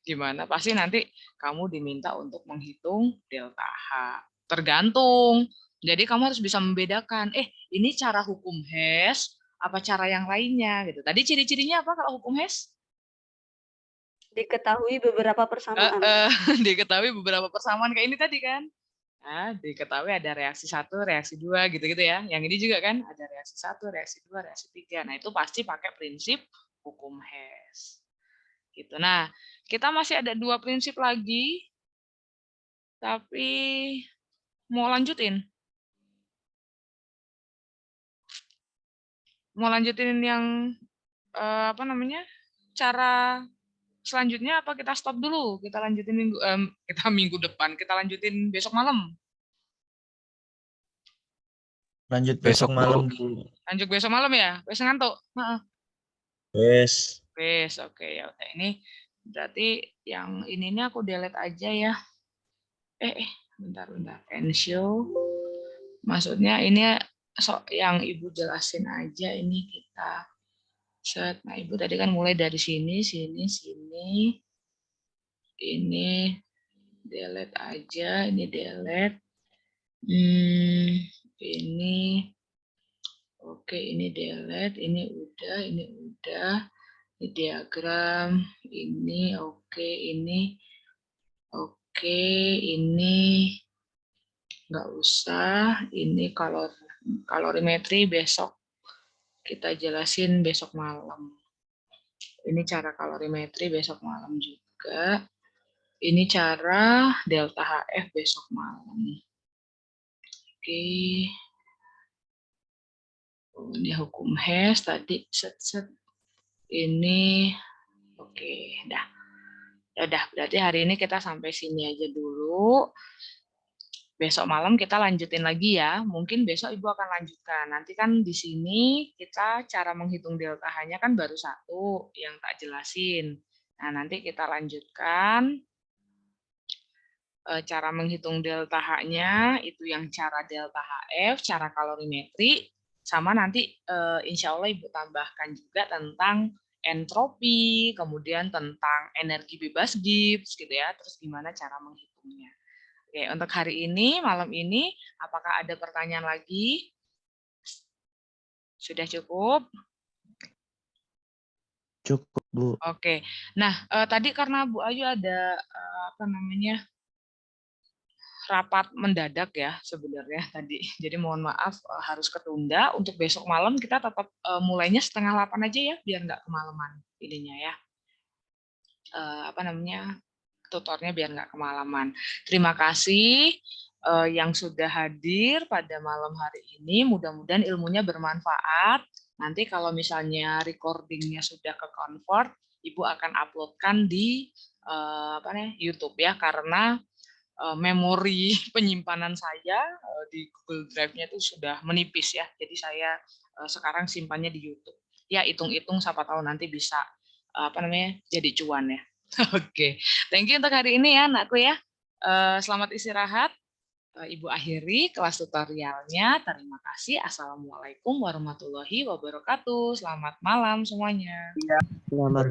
Gimana? Pasti nanti kamu diminta untuk menghitung delta H. Tergantung. Jadi kamu harus bisa membedakan, ini cara hukum Hess, apa cara yang lainnya gitu. Tadi ciri-cirinya apa kalau hukum Hess? Diketahui beberapa persamaan. Diketahui beberapa persamaan kayak ini tadi kan. Nah, diketahui ada reaksi 1, reaksi 2 gitu-gitu ya. Yang ini juga kan ada reaksi 1, reaksi 2, reaksi 3. Nah, itu pasti pakai prinsip hukum Hess. Gitu. Nah, kita masih ada 2 prinsip lagi. Tapi mau lanjutin? Mau lanjutin yang apa namanya? Cara selanjutnya apa kita stop dulu? Kita lanjutin minggu depan. Kita lanjutin besok malam. Lanjut besok malam dulu. Lanjut besok malam ya? Besok ngantuk? Wes. Oke ya udah. Ini berarti yang ini aku delete aja ya. Bentar. Ensure. Maksudnya ini yang Ibu jelasin aja ini kita set. Nah, Ibu tadi kan mulai dari sini. Ini delete aja, ini delete. Ini oke, ini delete, ini udah. Ini diagram, ini oke, ini oke, ini nggak usah. Ini kalorimetri besok kita jelasin besok malam. Ini cara kalorimetri besok malam juga. Ini cara delta HF besok malam. Oke. Ini hukum Hess tadi set. Ini oke, dah. Udah, berarti hari ini kita sampai sini aja dulu. Besok malam kita lanjutin lagi ya. Mungkin besok Ibu akan lanjutkan. Nanti kan di sini kita cara menghitung delta H-nya kan baru 1 yang tak jelasin. Nah, nanti kita lanjutkan cara menghitung delta H-nya, itu yang cara delta HF, cara kalorimetri, sama nanti insya Allah Ibu tambahkan juga tentang entropi, kemudian tentang energi bebas Gibbs, gitu ya, terus gimana cara menghitungnya. Oke, untuk hari ini, malam ini, apakah ada pertanyaan lagi? Sudah cukup? Cukup, Bu. Oke, nah tadi karena Bu Ayu ada rapat mendadak ya sebenarnya tadi. Jadi mohon maaf harus ketunda. Untuk besok malam kita tetap mulainya 7:30 aja ya, biar nggak kemalaman ininya ya. Tutornya biar nggak kemalaman. Terima kasih yang sudah hadir pada malam hari ini. Mudah-mudahan ilmunya bermanfaat. Nanti kalau misalnya recordingnya sudah ke convert, Ibu akan uploadkan di YouTube ya, karena memori penyimpanan saya di Google Drive-nya itu sudah menipis ya. Jadi saya sekarang simpannya di YouTube. Ya hitung-hitung siapa tahu nanti bisa jadi cuan ya. Oke, thank you untuk hari ini ya anakku ya. Selamat istirahat. Ibu akhiri kelas tutorialnya. Terima kasih. Assalamualaikum warahmatullahi wabarakatuh. Selamat malam semuanya. Selamat